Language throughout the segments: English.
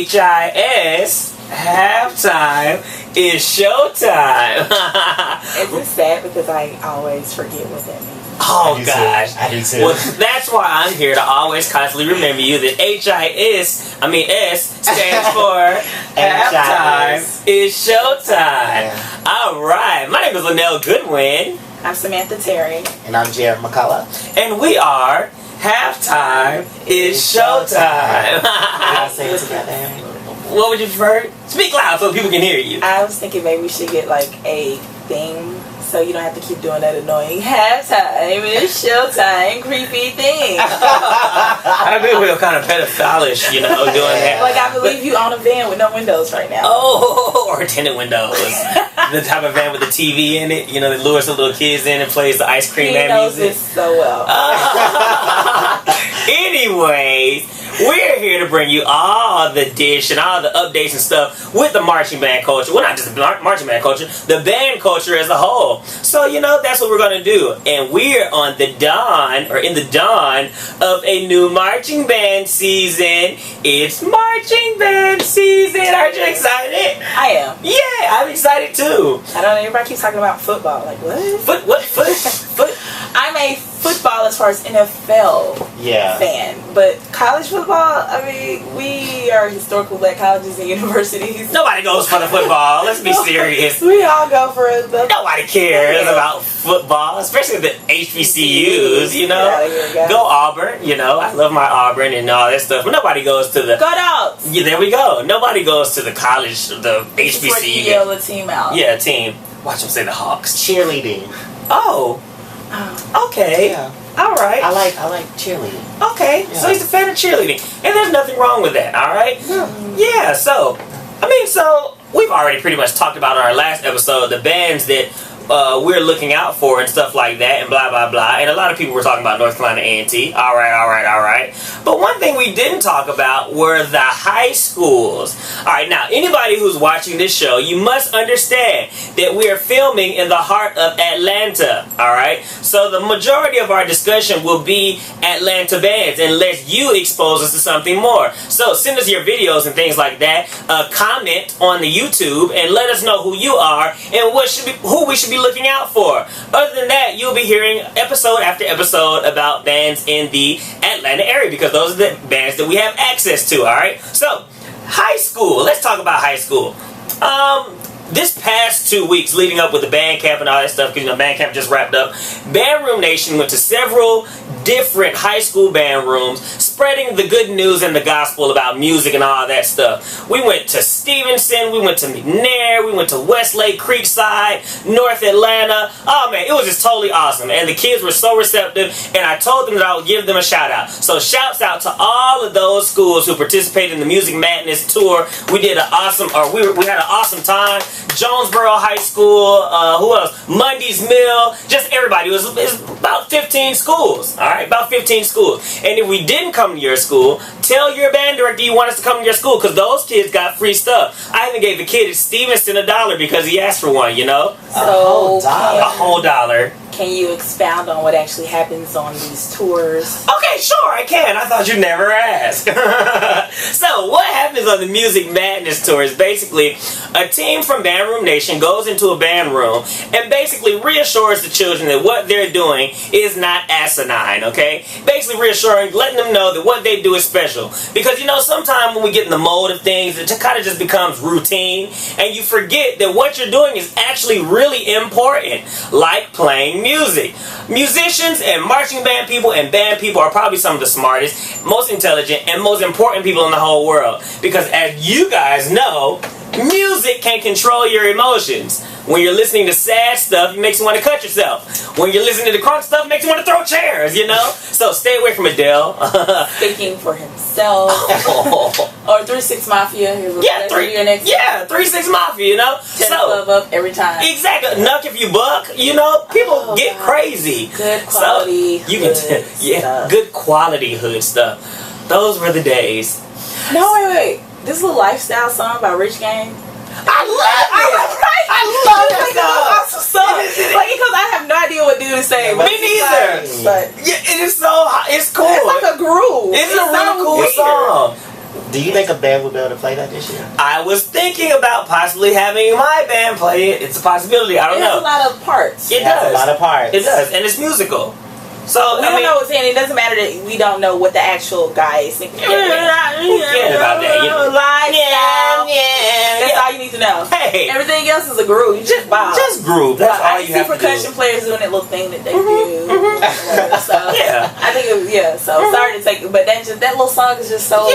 HIS, halftime is showtime. Isn't it sad because I always forget what that means? Oh gosh, I do too. Well, that's why I'm here to always constantly remember you that S stands for halftime is showtime. All right, my name is Linnell Goodwin. I'm Samantha Terry. And I'm Jared McCullough. And we are Halftime is Showtime. I'll say it together. What would you prefer? Speak loud so people can hear you. I was thinking maybe we should get like a theme so you don't have to keep doing that annoying halftime is showtime creepy thing. I do feel kind of pedophilish, doing that. Like I believe you own a van with no windows right now. Oh, or tinted windows. The type of van with the TV in it, that lures the little kids in and plays the ice cream man music. He knows this so well. Anyways, we're here to bring you all the dish and all the updates and stuff with the marching band culture. Well, not just the marching band culture, the band culture as a whole. So, that's what we're going to do. And we're on the dawn, or in the dawn, of a new marching band season. It's marching band season. Aren't you excited? I am. Yeah, I'm excited too. I don't know, everybody keeps talking about football. Like, what? Foot? I'm a football as far as NFL fan, but college football, we are historical black colleges and universities. Nobody goes for the football. Let's be serious. We all go for the... Nobody cares about football, especially the HBCUs, Go Auburn, I love my Auburn and all that stuff, but nobody goes to the... Go Dogs! Yeah, there we go. Nobody goes to the college, the HBCU. Before you yell the team out. Yeah, team. Watch them say the Hawks. Cheerleading. Oh. Okay. Yeah. All right. I like cheerleading. Okay. Yeah. So he's a fan of cheerleading, and there's nothing wrong with that. All right. Yeah. So we've already pretty much talked about in our last episode the bands that we're looking out for and stuff like that, and blah blah blah. And a lot of people were talking about North Carolina A&T. All right. But one thing we didn't talk about were the high schools. All right. Now, anybody who's watching this show, you must understand that we are filming in the heart of Atlanta. All right. So the majority of our discussion will be Atlanta bands, unless you expose us to something more. So send us your videos and things like that. Comment on the YouTube and let us know who you are and who we should be looking out for. Other than that, you'll be hearing episode after episode about bands in the Atlanta area because those are the bands that we have access to, alright? So, high school. Let's talk about high school. This past 2 weeks leading up with the band camp and all that stuff, because band camp just wrapped up, Band Room Nation went to several different high school band rooms spreading the good news and the gospel about music and all that stuff. We went to Stevenson, we went to McNair, we went to Westlake, Creekside, North Atlanta. Oh man, it was just totally awesome, and the kids were so receptive, and I told them that I would give them a shout out. So shouts out to all of those schools who participated in the Music Madness tour. We did we had an awesome time. Jonesboro High School, who else? Mundy's Mill, just everybody. It was about 15 schools, all right? About 15 schools. And if we didn't come to your school, tell your band director you want us to come to your school because those kids got free stuff. I even gave the kid at Stevenson $1 because he asked for one, So, a whole dollar. Can you expound on what actually happens on these tours? Okay, sure, I can. I thought you'd never ask. So, what happens on the Music Madness tour is basically a team from Band Room Nation goes into a band room and basically reassures the children that what they're doing is not asinine, okay? Basically reassuring, letting them know that what they do is special. Because, sometimes when we get in the mode of things, it kind of just becomes routine, and you forget that what you're doing is actually really important, like playing music. Musicians and marching band people and band people are probably some of the smartest, most intelligent, and most important people in the whole world. Because as you guys know, music can control your emotions. When you're listening to sad stuff, it makes you want to cut yourself. When you're listening to crunk stuff, it makes you want to throw chairs, So stay away from Adele. Speaking for himself. Or 3-6 Mafia. 3-6 Mafia, Ten Club up every time. Exactly. Nuck if you buck, people get crazy. Good quality hood stuff. Good quality hood stuff. Those were the days. No, wait. This little lifestyle song by Rich Gang. I love it. I love it. Because I have no idea what dude is saying. Me neither. But it is so. It's cool. It's like a groove. It's a really cool song. Do you think a band will be able to play that this year? I was thinking about possibly having my band play it. It's a possibility. I don't know. It has a lot of parts. It does. A lot of parts. It does, and it's musical. So we don't know what's in it. Doesn't matter that we don't know what the actual guy is thinking. Who cares about that? That's all you need to know. Hey, everything else is a groove. You just bob. Just groove. That's all you have to do. I see percussion players doing that little thing that they do. So yeah, I think it was, So sorry to take it, but that little song is just so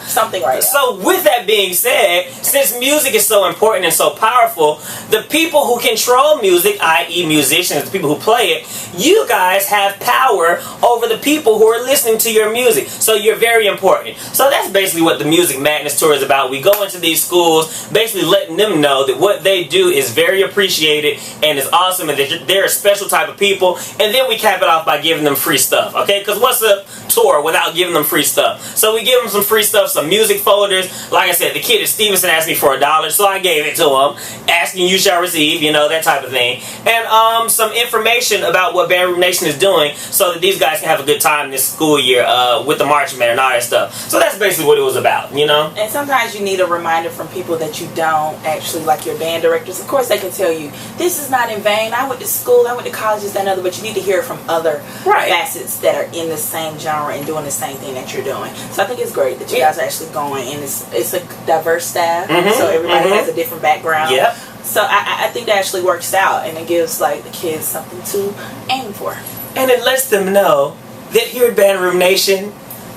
something right now. So with that being said, since music is so important and so powerful, the people who control music, i.e. musicians, the people who play it, you guys have power over the people who are listening to your music. So you're very important. So that's basically what the Music Madness Tour is about. We go into these schools basically letting them know that what they do is very appreciated and is awesome and that they're a special type of people. And then we cap it off by giving them free stuff. Okay? Because what's a tour without giving them free stuff? So we give them some free stuff, some music folders. Like I said, the kid at Stevenson asked me for $1, so I gave it to him. Asking you shall receive, that type of thing. And some information about what Band Room Nation is doing so that these guys can have a good time this school year with the marching band and all that stuff. So that's basically what it was about, And sometimes you need a reminder from people that you don't actually, like your band directors. Of course, they can tell you, this is not in vain. I went to school, I went to college, this, that, and other, but you need to hear it from other facets that are in the same genre and doing the same thing that you're doing. So I think it's great that you guys are actually going, and it's a diverse staff, so everybody has a different background. Yep. So I think that actually works out, and it gives the kids something to aim for. And it lets them know that here at Band Room Nation,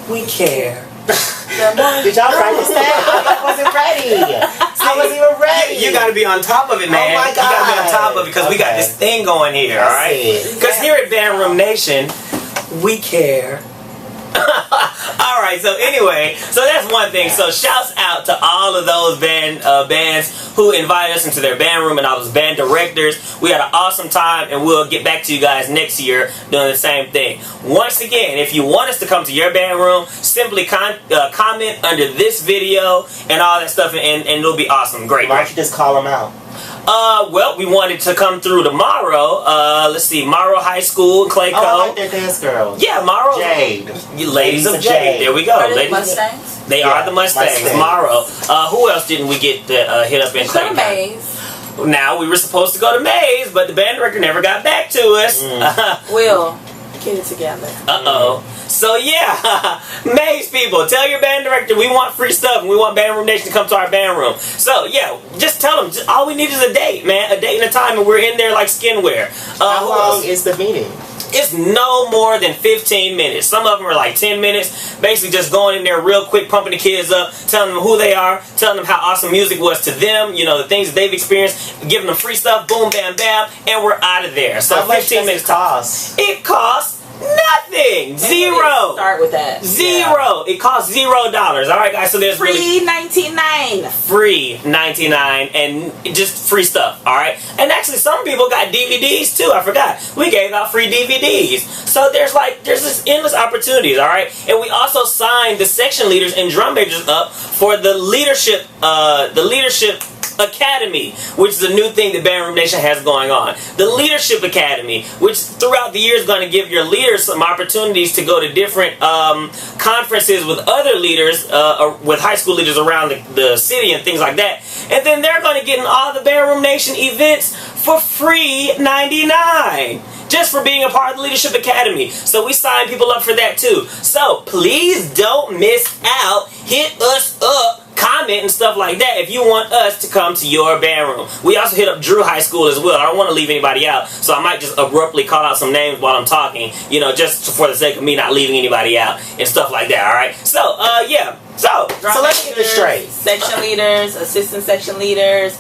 we care. Did y'all practice that? I wasn't ready. I wasn't even ready. You got to be on top of it, man. Oh my God. You got to be on top of it because we got this thing going here, all right? Because here at Band Room Nation, we care. Alright, so anyway, so that's one thing. So shouts out to all of those bands who invited us into their band room and all those band directors. We had an awesome time, and we'll get back to you guys next year doing the same thing. Once again, if you want us to come to your band room, simply comment under this video and all that stuff, and it'll be awesome. Great. Why don't you just call them out? Well, we wanted to come through tomorrow. Let's see, Morrow High School, Clayco. Oh, I like their dance girls. Yeah, Morrow. Jade. Ladies of Jade. There we go. Are they Mustangs? They are the Mustangs. Morrow. Who else didn't we get to hit up in Clayco? Maze. Now, we were supposed to go to Maze, but the band director never got back to us. We'll get it together. Uh-oh. So yeah, Maze people, tell your band director we want free stuff and we want Band Room Nation to come to our band room. So yeah, just tell them, all we need is a date, man. A date and a time, and we're in there like skinwear. How long is the meeting? It's no more than 15 minutes. Some of them are like 10 minutes. Basically just going in there real quick, pumping the kids up, telling them who they are, telling them how awesome music was to them, the things that they've experienced, giving them free stuff, boom, bam, bam, and we're out of there. So how 15 minutes costs? It costs nothing. Zero. Start with that. Zero. Yeah. It costs $0. All right, guys. So there's free 99. Free 99 and just free stuff. All right. And actually, some people got DVDs too. I forgot. We gave out free DVDs. So there's this endless opportunities. All right. And we also signed the section leaders and drum majors up for the leadership. Academy, which is a new thing that Band Room Nation has going on. The Leadership Academy, which throughout the year is going to give your leaders some opportunities to go to different conferences with other leaders, with high school leaders around the city and things like that. And then they're going to get in all the Band Room Nation events for free 99. Just for being a part of the Leadership Academy. So we sign people up for that too. So please don't miss out. Hit us up. Comment and stuff like that if you want us to come to your band room. We also hit up Drew High School as well. I don't want to leave anybody out, so I might just abruptly call out some names while I'm talking, just for the sake of me not leaving anybody out and stuff like that, alright? So, yeah. So let's get this straight. Section leaders, assistant section leaders,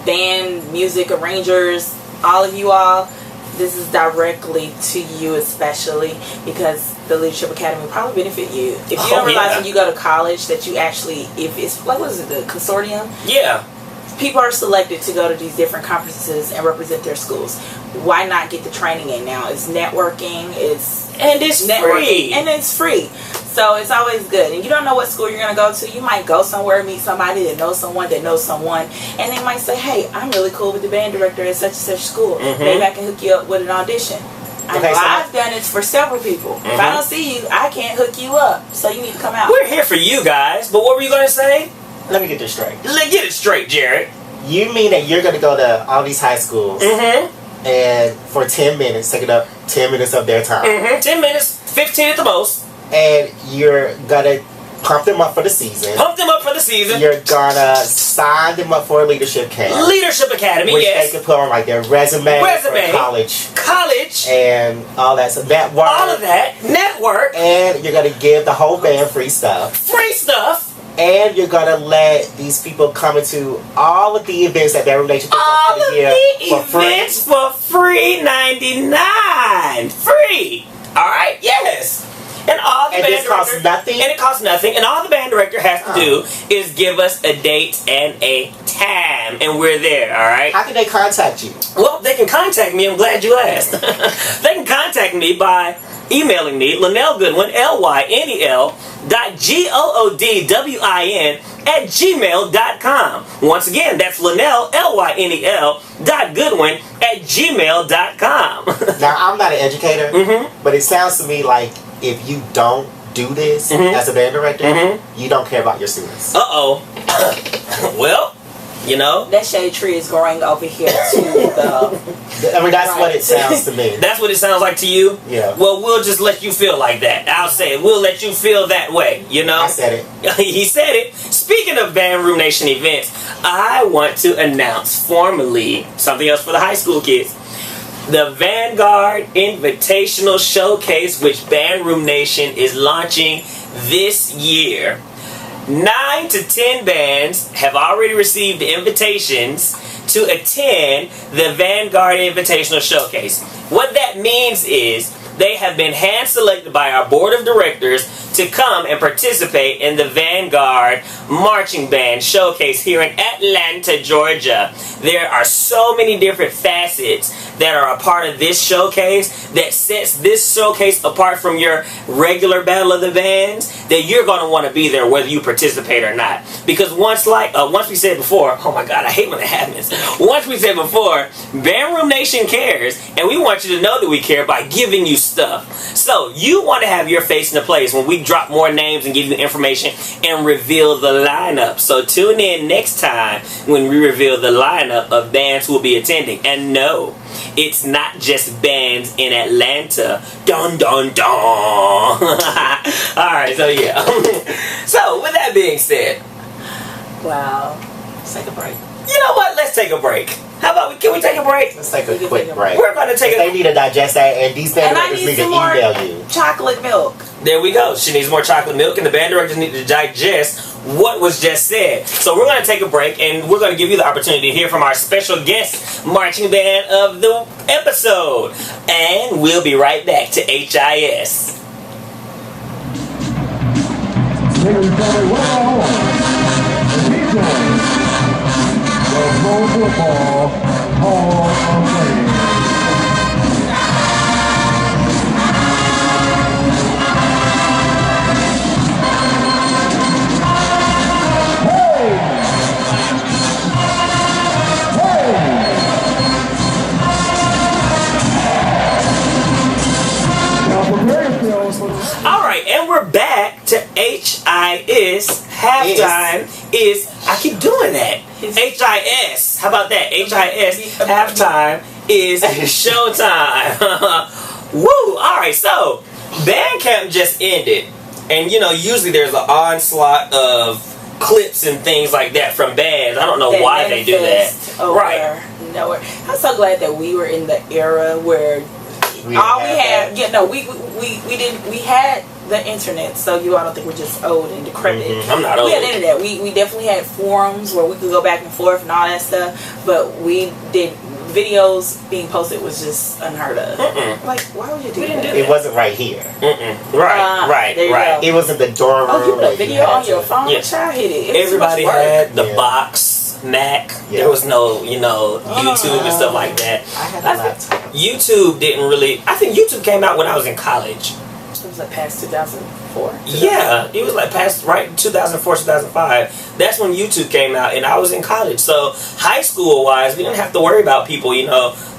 band, music arrangers, all of you all, this is directly to you especially because the Leadership Academy will probably benefit you. If you don't realize when you go to college that you actually, if it's, what was it, the consortium? Yeah. People are selected to go to these different conferences and represent their schools. Why not get the training in now? It's networking, it's free. And it's free. So it's always good. And you don't know what school you're going to go to. You might go somewhere, meet somebody that knows someone, and they might say, hey, I'm really cool with the band director at such and such school. Maybe I can hook you up with an audition. I've done it for several people. If I don't see you, I can't hook you up. So you need to come out. We're here for you guys. But what were you going to say? Let me get this straight. Get it straight, Jared. You mean that you're going to go to all these high schools and for 10 minutes, taking up 10 minutes of their time. 10 minutes, 15 at the most. And you're going to pump them up for the season. Pump them up for the season. You're going to sign them up for a leadership camp. Leadership Academy, which yes. they can put on like their resume. For college. And all that. So network. All of that. Network. And you're going to give the whole band free stuff. Free stuff. And you're going to let these people come into all of the events that Band Room Nation puts on for the year for free 99. Free. Alright? Yes. And all the band costs nothing? And it costs nothing. And all the band director has to do is give us a date and a time. And we're there, alright? How can they contact you? Well, they can contact me. I'm glad you asked. They can contact me by emailing me, Lynell Goodwin, LYNEL.GOODWIN@gmail.com. Once again, that's Lynell, LYNEL.Goodwin@gmail.com. Now, I'm not an educator, but it sounds to me like if you don't do this as a band director, you don't care about your students. Well, you know, that shade tree is growing over here to the I mean, that's what it sounds to me. That's what it sounds like to you? Yeah. Well, we'll just let you feel like that. I'll say it. We'll let you feel that way, you know? I said it. He said it. Speaking of Band Room Nation events, I want to announce formally something else for the high school kids. The Vanguard Invitational Showcase, which Band Room Nation is launching this year. 9 to 10 bands have already received invitations to attend the Vanguard Invitational Showcase. What that means is they have been hand-selected by our board of directors to come and participate in the Vanguard Marching Band Showcase here in Atlanta, Georgia. There are so many different facets that are a part of this showcase that sets this showcase apart from your regular Battle of the Bands, that you're going to want to be there whether you participate or not. Because once we said before, oh my God, I hate when that happens. Once we said before, Band Room Nation cares, and we want you to know that we care by giving you stuff. So you want to have your face in the place when we drop more names and give you information and reveal the lineup. So tune in next time when we reveal the lineup of bands who will be attending. And no, it's not just bands in Atlanta. Dun dun dun. Alright, so yeah. So with that being said, wow, let's take a break. You know what? Let's take a break. How about can we take a break? Let's take a quick break. We're going to take They need to digest that, and these band directors need to email you. Chocolate milk. There we go. She needs more chocolate milk, and the band directors need to digest what was just said. So we're going to take a break, and we're going to give you the opportunity to hear from our special guest marching band of the episode. And we'll be right back to HIS. Pro Football Hall of Fame. All right, and we're back to HIS. Halftime is, I keep doing that. HIS. How about that? HIS. Halftime is Showtime. Woo! All right, so band camp just ended, and you know usually there's an onslaught of clips and things like that from bands. I don't know why they do that. Right. Nowhere. I'm so glad that we were in the era where we had the internet, so I don't think we're just old and decrepit. I'm not old. We had internet. We definitely had forums where we could go back and forth and all that stuff, but we did videos being posted was just unheard of. Like, why would you do that? It wasn't right here. Right. It was in the dorm room. Oh, you put a video on your phone? Yes. Child, hit it. Everybody had the box, Mac. There was no, YouTube and stuff like that. I had a laptop. YouTube didn't really. I think YouTube came out when I was in college. It was like past 2004. Yeah, it was like past 2004, 2005. That's when YouTube came out, and I was in college. So high school wise, we didn't have to worry about people,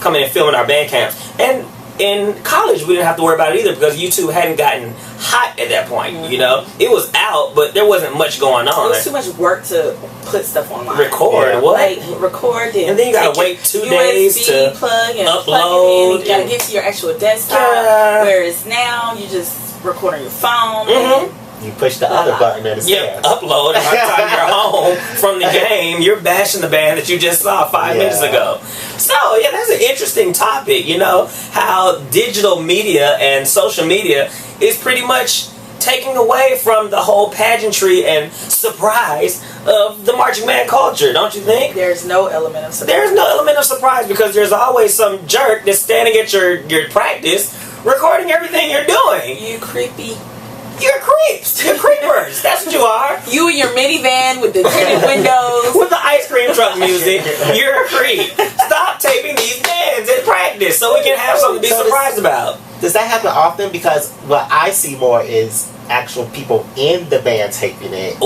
coming and filming our band camps. And in college, we didn't have to worry about it either because YouTube hadn't gotten hot at that point. You know, it was out, but there wasn't much going on. It was too much work to put stuff online. Record what? Like record it, and then you gotta wait 2 days to plug and upload. Plug it in. You gotta get to your actual desktop. Yeah. Whereas now you just record on your phone. Mm-hmm. You push the other button and it's there. Upload. And by the time you're home from the game, you're bashing the band that you just saw 5 minutes ago. So, yeah, that's an interesting topic, you know, how digital media and social media is pretty much taking away from the whole pageantry and surprise of the marching band culture, don't you think? There's no element of surprise. There's no element of surprise because there's always some jerk that's standing at your practice recording everything you're doing. You creepy. You're creeps. You're creepers. That's what you are. You and your minivan with the tinted windows. With the ice cream truck music. You're a creep. Stop taping these bands at practice so we can have something to be surprised about. Does that happen often? Because what I see more is actual people in the band taping it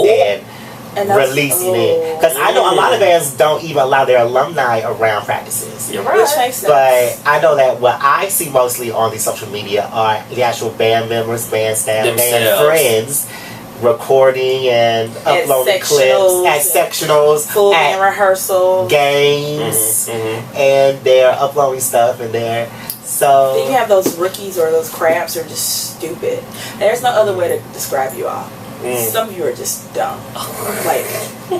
and releasing it. Because I know a lot of bands don't even allow their alumni around practices. You're right. Which makes sense. But I know that what I see mostly on the social media are the actual band members, band staff, band friends recording and uploading clips at sectionals, full band rehearsal, games, and they're uploading stuff in there. So then you have those rookies or those crabs who are just stupid. There's no other way to describe you all. Some of you are just dumb. Like,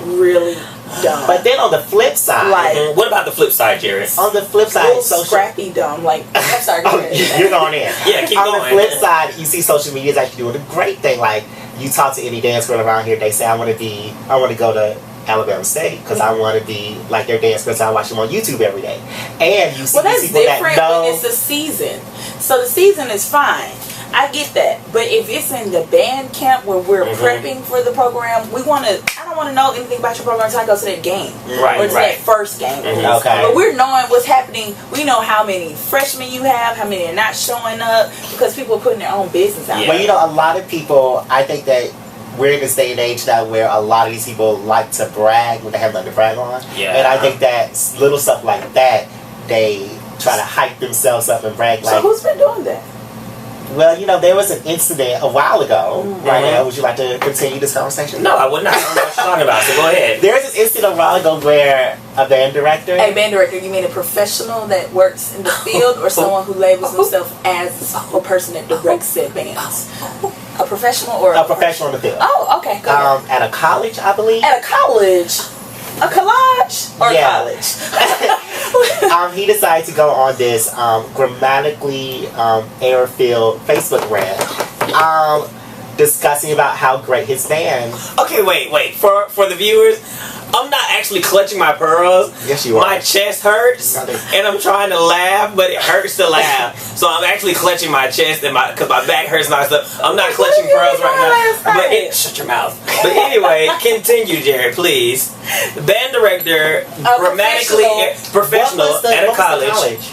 really dumb. But then on the flip side... Like, what about the flip side, Jared? On the flip side... scrappy dumb. Like, I'm sorry. You're going in. Yeah, keep on going. On the flip side, you see social media is actually doing a great thing. Like, you talk to any dance girl around here, they say, I want to go to Alabama State because I want to be like their dance girls. I watch them on YouTube every day. And you see that's people different that know... when it's a season. So the season is fine. I get that, but if it's in the band camp where we're prepping for the program, I don't want to know anything about your program until I go to that game or to that first game. Okay. But we're knowing what's happening. We know how many freshmen you have, how many are not showing up because people are putting their own business out. Well, you know, a lot of people, I think that we're in this day and age now where a lot of these people like to brag when they have nothing to brag on. Yeah. And I think that little stuff like that, they try to hype themselves up and brag. So who's been doing that? Well, you know, there was an incident a while ago. Right now, would you like to continue this conversation? No, I would not. I don't know what you're talking about, so go ahead. There was this incident a while ago where a band director... A band director, you mean a professional that works in the field or someone who labels himself as a person that directs said bands? A professional or a professional in the field. Oh, okay. Go ahead. At a college, I believe. At a college? A collage? Or college? He decided to go on this grammatically air-filled Facebook rant discussing about how great his band... Okay, wait. For the viewers, I'm not actually clutching my pearls. Yes, you are. My chest hurts, and I'm trying to laugh, but it hurts to laugh. So I'm actually clutching my chest, and because my back hurts and all that stuff. I'm not clutching pearls right now. But shut your mouth. But anyway, continue, Jared, please. The band director, grammatically professional at a college.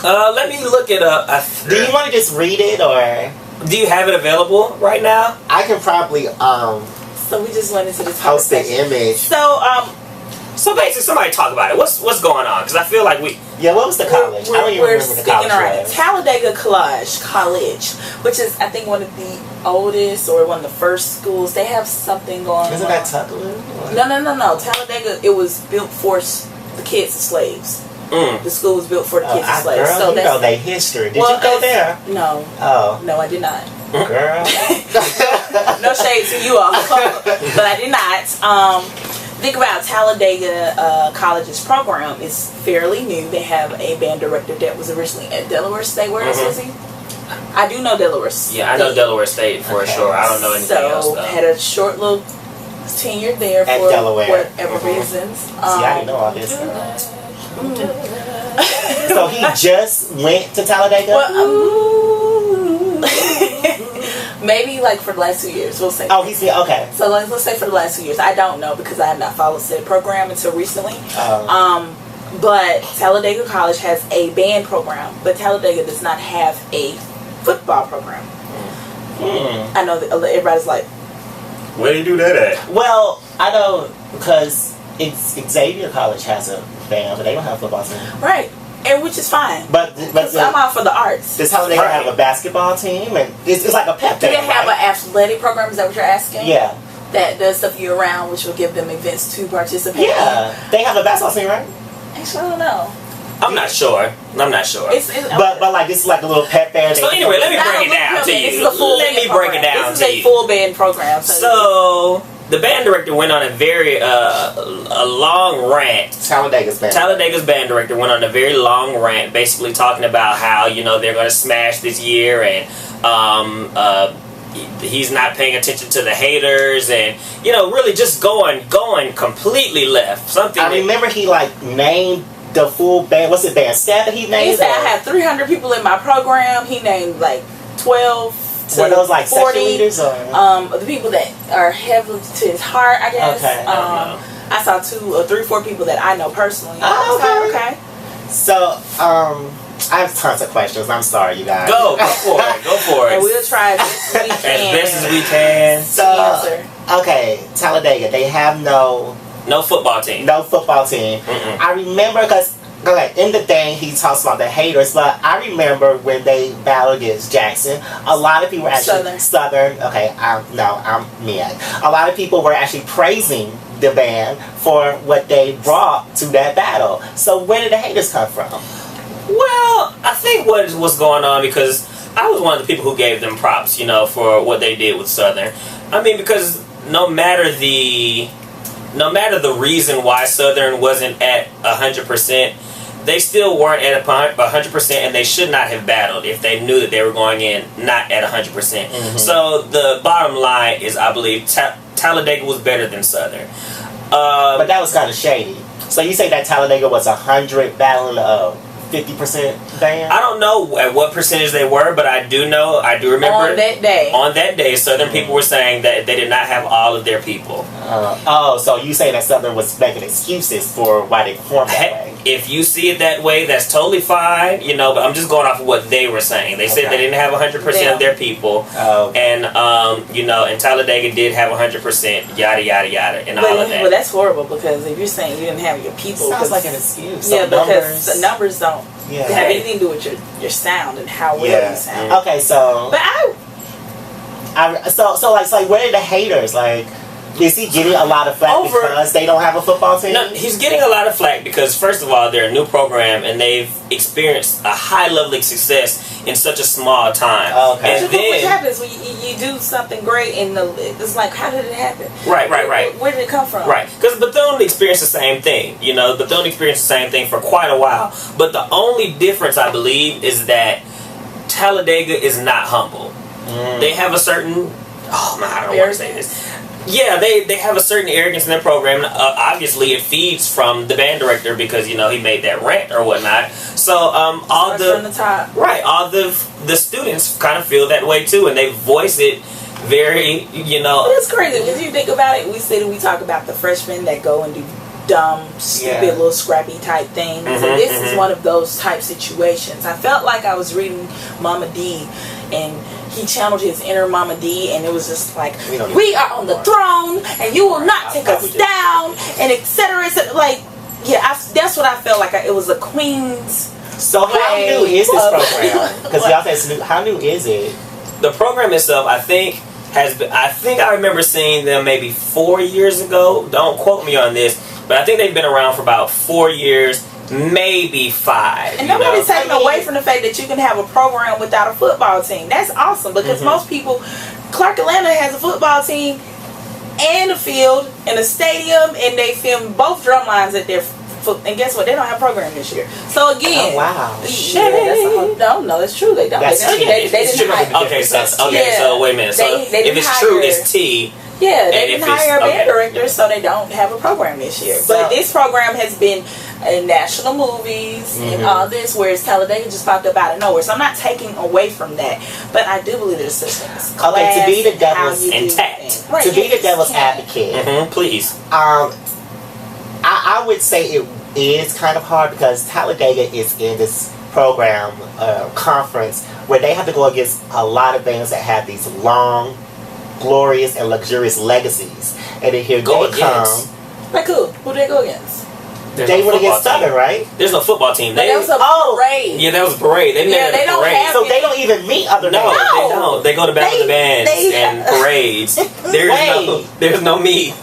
Let me look it up. Do you want to just read it, or do you have it available right now? I can probably So we just went into this post the image. So basically, somebody talk about it. What's going on? Because I feel like we... Yeah, what was the college? I don't even remember the college was. Talladega College, which is, I think, one of the oldest or one of the first schools. They have something going on. Isn't that Tuckaloo? No. Talladega, it was built for the kids of slaves. The school was built for the kids of slaves. Girl, so you know their history. Did you go there? No. Oh. No, I did not. Girl. No shade to you all. But I did not. Think about Talladega College's program. It's fairly new. They have a band director that was originally at Delaware State. Where else was he? I do know Delaware State. Yeah, I know Delaware State for sure. I don't know anything else though. Had a short little tenure there at for Delaware. whatever reasons. See, I didn't know all this. So he just went to Talladega? Maybe like for the last 2 years, we'll say. Oh, he's here. Okay. So let's say for the last 2 years. I don't know because I have not followed said program until recently. But Talladega College has a band program, but Talladega does not have a football program. I know that everybody's like, where do you do that at? Well, I know because Xavier College has a band, but they don't have a football team. Right. and which is fine. But I'm out for the arts. Does Talladega have a basketball team? And it's like a pep Do thing, they have an athletic program? Is that what you're asking? Yeah. That does stuff year round, which will give them events to participate. Yeah, they have a basketball team, right? Actually, I don't know. I'm not sure. It's but like this is like a little pep band. So anyway, let me break it down to you. Let me break it down to you. This is a full band program. So the band director went on a very a long rant. Talladega's band director went on a very long rant, basically talking about how they're going to smash this year, and he's not paying attention to the haters, and really just going completely left. I remember he named the full band. What's it, band staff that he named? He said I have 300 people in my program. He named 12 to were those 40. section leaders or? The people that are heavily to his heart, I guess. Okay. I saw 2 or 3 or 4 people that I know personally. Oh, okay. So I have tons of questions. I'm sorry, you guys. Go for it. And we'll try as best as we can. So, okay, Talladega, they have no football team. No football team. Mm-mm. I remember because in the thing he talks about the haters, but I remember when they battled against Jackson, a lot of people were actually Southern. Okay, I'm Mia. A lot of people were actually praising the band for what they brought to that battle. So where did the haters come from? Well, I think what's going on, because I was one of the people who gave them props, for what they did with Southern. I mean, because no matter the reason why Southern wasn't at 100%, they still weren't at 100%, and they should not have battled if they knew that they were going in not at 100%. Mm-hmm. So the bottom line is, I believe Talladega was better than Southern. But that was kind of shady. So you say that Talladega was 100 battling 50% band? I don't know at what percentage they were, but I do remember on that day Southern people were saying that they did not have all of their people. So you say that Southern was making excuses for why they performed that way? If you see it that way, that's totally fine, but I'm just going off of what they were saying. They said they didn't have 100% of their people, and and Talladega did have 100%, yada yada yada, and all of that. Well, that's horrible, because if you're saying you didn't have your people, sounds like an excuse. Yeah, because the numbers don't have anything to do with your sound and how well you sound. Okay, so but so where are the haters? Is he getting a lot of flack because they don't have a football team? No, he's getting a lot of flack because, first of all, they're a new program and they've experienced a high level of success in such a small time. Okay. And then what happens when you do something great and it's like, how did it happen? Right. Where did it come from? Right. Because Bethune experienced the same thing. Bethune experienced the same thing for quite a while. But the only difference, I believe, is that Talladega is not humble. They have a certain... Oh, man, I don't want to say this. Yeah, they have a certain arrogance in their program. Obviously, it feeds from the band director because he made that rant or whatnot. So all from the top. All the students kind of feel that way too, and they voice it very. It's crazy because you think about it. We talk about the freshmen that go and do dumb, stupid, little scrappy type things. And this is one of those type situations. I felt like I was reading Mama D, and he channeled his inner Mama D, and it was just like, we are on the throne, and you will not take us down, and etc. That's what I felt like. It was a queen's. So how new is this program? Because y'all said it's new. How new is it? The program itself, I think, has been. I think I remember seeing them maybe 4 years ago. Don't quote me on this, but I think they've been around for about 4 years. Maybe 5. And nobody's taking away from the fact that you can have a program without a football team. That's awesome because most people, Clark Atlanta has a football team and a field and a stadium, and they film both drum lines at their foot. And guess what? They don't have a program this year. So again, oh wow, no, it's true. They don't. They didn't hire. Okay, so wait a minute. So if it's true, it's T. Yeah, they didn't hire a band director, so they don't have a program this year. But this program has been in national movies and all this, whereas Talladega just popped up out of nowhere. So I'm not taking away from that, but I do believe there's such things. Okay, to be the devil's intact, to be the devil's advocate, please. I would say it is kind of hard because Talladega is in this program conference where they have to go against a lot of bands that have these long, glorious and luxurious legacies, and then here they come. Like who? Who do they go against? They went against Southern, right? There's no football team. That was a parade. Yeah, that was a parade. They met at a parade. So they don't even meet other No, bands. they don't. They go to Battle of the Bands and parades. There's no meet.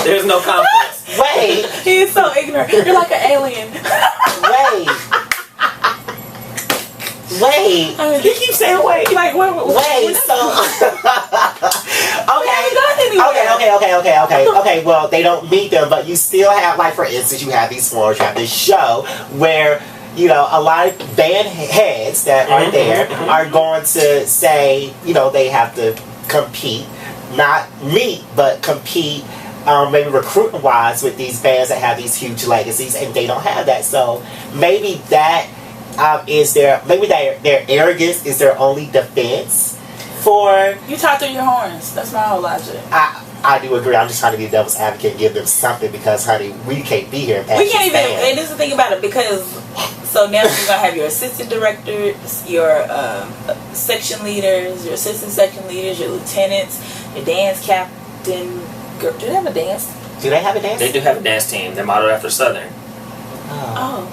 There's no conference. Wait. He's so ignorant. You're like an alien. Wait. He keeps saying wait. Like, Wait, so okay. Okay, well, they don't meet them, but you still have, like, for instance, you have these forums, you have this show where, you know, a lot of band heads that are there are going to say, you know, they have to compete, not meet, but compete, maybe recruiting wise with these bands that have these huge legacies, and they don't have that. So maybe that is maybe their arrogance is their only defense for. You talk through your horns. That's my whole logic. I do agree. I'm just trying to be the devil's advocate and give them something because, honey, we can't be here. We can't even. And this is the thing about it because so now you're gonna have your assistant directors, your section leaders, your assistant section leaders, your lieutenants, your dance captain. Do they have a dance? Do they have a dance? They do have a dance team. They're modeled after Southern. Oh.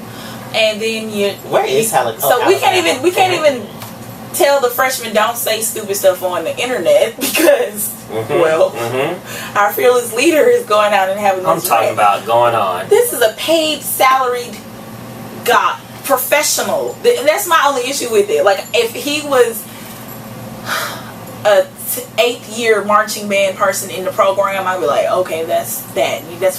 And then where is Helen? So we can't even tell the freshmen don't say stupid stuff on the internet because our fearless leader is going out and having this. I'm talking about going on. This is a paid, salaried professional. That's my only issue with it. Like if he was a 8th year marching band person in the program, I'd be like, okay, that's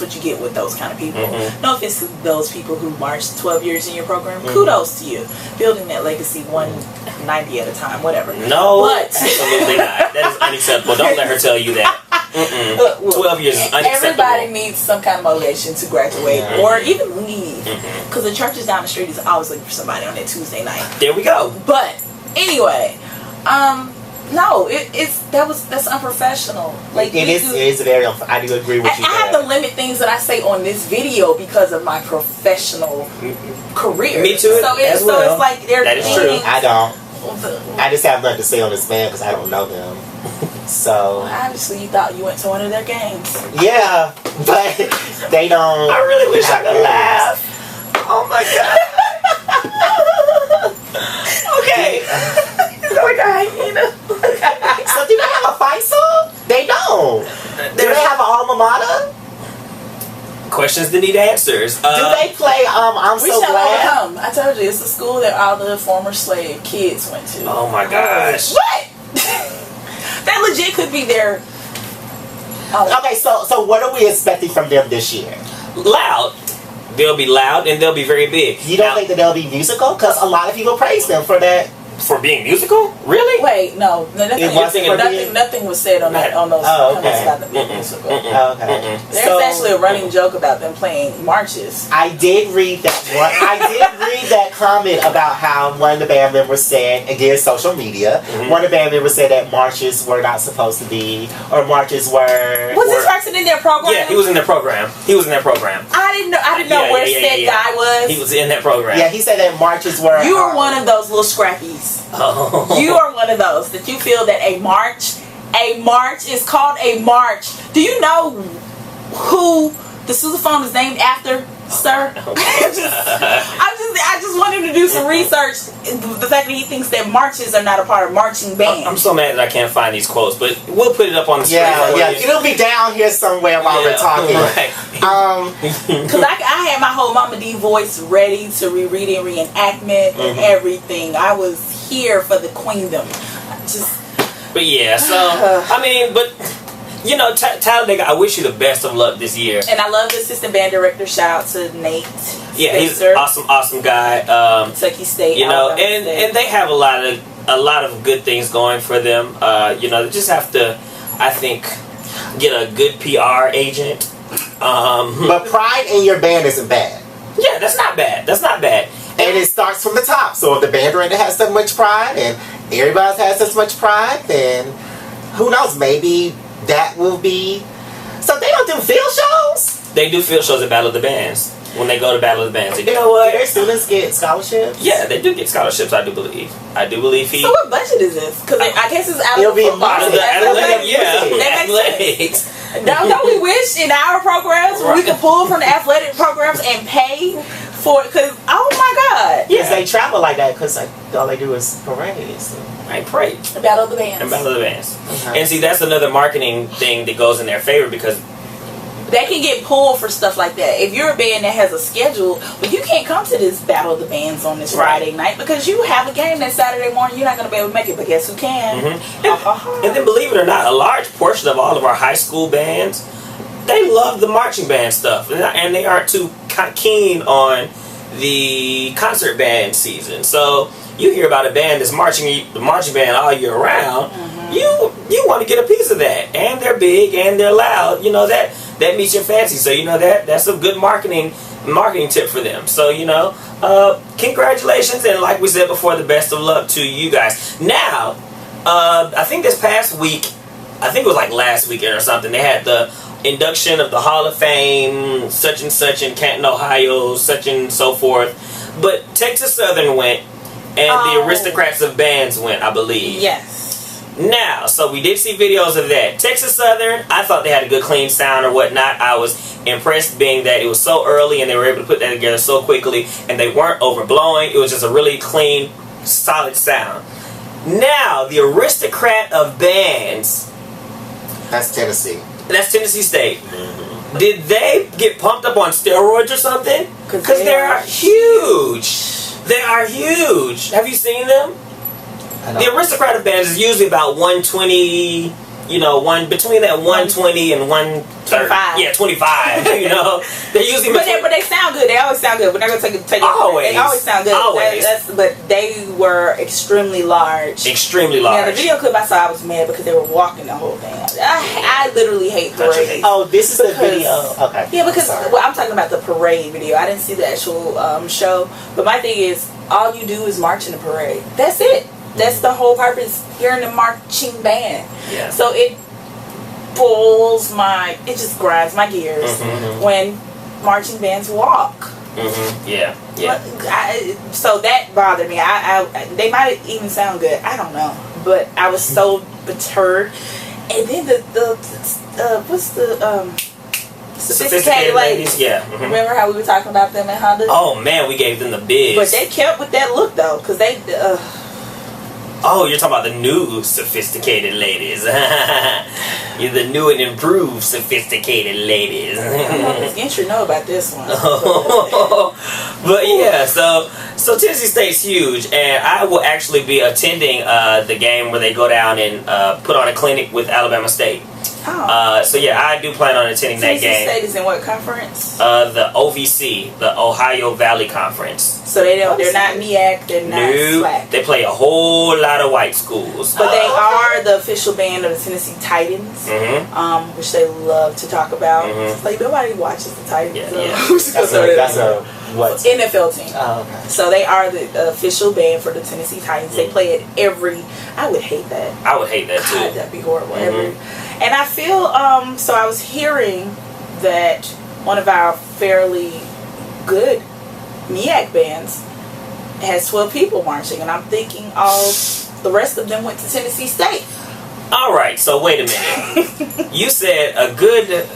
what you get with those kind of people. No offense to those people who marched 12 years in your program. Kudos to you, building that legacy 190 at a time, whatever. No, but absolutely not. That is unacceptable. Don't let her tell you that. 12 years is unacceptable. Everybody needs some kind of motivation to graduate or even leave, because the churches down the street is always looking for somebody on that Tuesday night. There we go. But anyway, no, that's unprofessional. Like it is very. I do agree with you. I have to limit things that I say on this video because of my professional career. Me too. So it's like they're that is true. I don't. I just have nothing to say on this band because I don't know them. So obviously, you thought you went to one of their games. Yeah, but they don't. I really wish I could laugh. Oh my god. Okay. So do they have a fight song? They don't. Do they have an alma mater? Questions that need answers. Do they play I'm We So shall Glad? overcome. I told you, it's the school that all the former slave kids went to. Oh my gosh. What? That legit could be their. Okay, so what are we expecting from them this year? Loud. They'll be loud and they'll be very big. You don't think that they'll be musical? Because a lot of people praise them for that. For being musical? Really? Wait, no. Nothing was said on those comments about them being musical. Okay. There's actually a running joke about them playing marches. I did read that one. I did read that comment about how one of the band members said, again, social media, one of the band members said that marches were not supposed to be, or marches were... Was this person in their program? Yeah, he was in their program. I didn't know where said guy was. He was in that program. Yeah, he said that marches were... You are one of those little scrappies. Oh. You are one of those that you feel that a march is called a march. Do you know who the sousaphone is named after, sir? I just want him to do some research. The fact that he thinks that marches are not a part of marching band. I'm so mad that I can't find these quotes, but we'll put it up on the screen. Yeah, it'll be down here somewhere while we're talking. Right. Because I had my whole Mama D voice ready to reread and reenactment and everything. I was here for the queendom. But yeah, so I mean, but you know, Talladega, I wish you the best of luck this year. And I love the assistant band director. Shout out to Nate. Yeah, he's an awesome guy. Kentucky State. You know, and they have a lot of good things going for them. You know, they just have to, I think, get a good PR agent. But pride in your band isn't bad. Yeah, that's not bad. And it starts from the top. So if the band director has so much pride and everybody has so much pride, then who knows? Maybe that will be. So they don't do field shows? They do field shows at Battle of the Bands. When they go to Battle of the Bands, you know what? Do their students get scholarships? Yeah, they do get scholarships. I do believe he. So what budget is this? Because I guess it's out of It'll be football. Out of the athletics. Yeah, That makes athletics. sense. Don't we wish in our programs we could pull from the athletic programs and pay for it? Because, oh my God. Yes, they travel like that because all they do is parades. I pray. Battle of the Bands. And Battle of the Bands. Okay. And see, that's another marketing thing that goes in their favor because they can get pulled for stuff like that. If you're a band that has a schedule, but you can't come to this Battle of the Bands on this Friday night because you have a game that Saturday morning. You're not going to be able to make it, but guess who can? And then, believe it or not, a large portion of all of our high school bands, they love the marching band stuff, and they aren't too keen on the concert band season. So you hear about a band that's the marching band all year round. You want to get a piece of that, and they're big and they're loud. That meets your fancy. So that's a good marketing tip for them. So congratulations, and like we said before, the best of luck to you guys. Now, I think this past week, I think it was like last weekend or something, they had the induction of the Hall of Fame, such and such in Canton, Ohio, such and so forth. But Texas Southern went, and the Aristocrats of Bands went, I believe. Yes. Now, so we did see videos of that. Texas Southern, I thought they had a good clean sound or whatnot. I was impressed being that it was so early and they were able to put that together so quickly and they weren't overblowing. It was just a really clean, solid sound. Now, the Aristocrat of Bands. That's Tennessee. That's Tennessee State. Mm-hmm. Did they get pumped up on steroids or something? Because they are huge. They are huge. Have you seen them? The Aristocrat of Bands is usually about 120, between that 120 and 125. Yeah, 25. They usually. But they sound good. They always sound good. We're not gonna take it. Always. They always sound good. Always. But they were extremely large. Extremely large. Now the video clip I saw, I was mad because they were walking the whole thing. I literally hate parades. Oh, this is the video. Okay. Yeah, because I'm talking about the parade video. I didn't see the actual show. But my thing is, all you do is march in the parade. That's it. That's the whole purpose. You're in the marching band. Yeah. So it just grinds my gears when marching bands walk. Yeah. So that bothered me. They might even sound good. I don't know. But I was so perturbed. And then Sophisticated Ladies. Yeah. Remember how we were talking about them at Honda? Oh man, we gave them the bigs. But they kept with that look though, because they. Oh, you're talking about the new Sophisticated Ladies. You're the new and improved Sophisticated Ladies. You should know about this one. But yeah, so Tennessee State's huge, and I will actually be attending the game where they go down and put on a clinic with Alabama State. So yeah, I do plan on attending that game. Tennessee State is in what conference? The OVC, the Ohio Valley Conference. So they're not MEAC, they're not SWAC. They play a whole lot of white schools. But they are the official band of the Tennessee Titans, which they love to talk about. Like nobody watches the Titans. That's a what? NFL team. Oh, okay. So they are the official band for the Tennessee Titans. They play it every. I would hate that. I would hate that too. God, that'd be horrible. And I feel so I was hearing that one of our fairly good MEAC bands has 12 people marching, and I'm thinking the rest of them went to Tennessee State. All right, so wait a minute. You said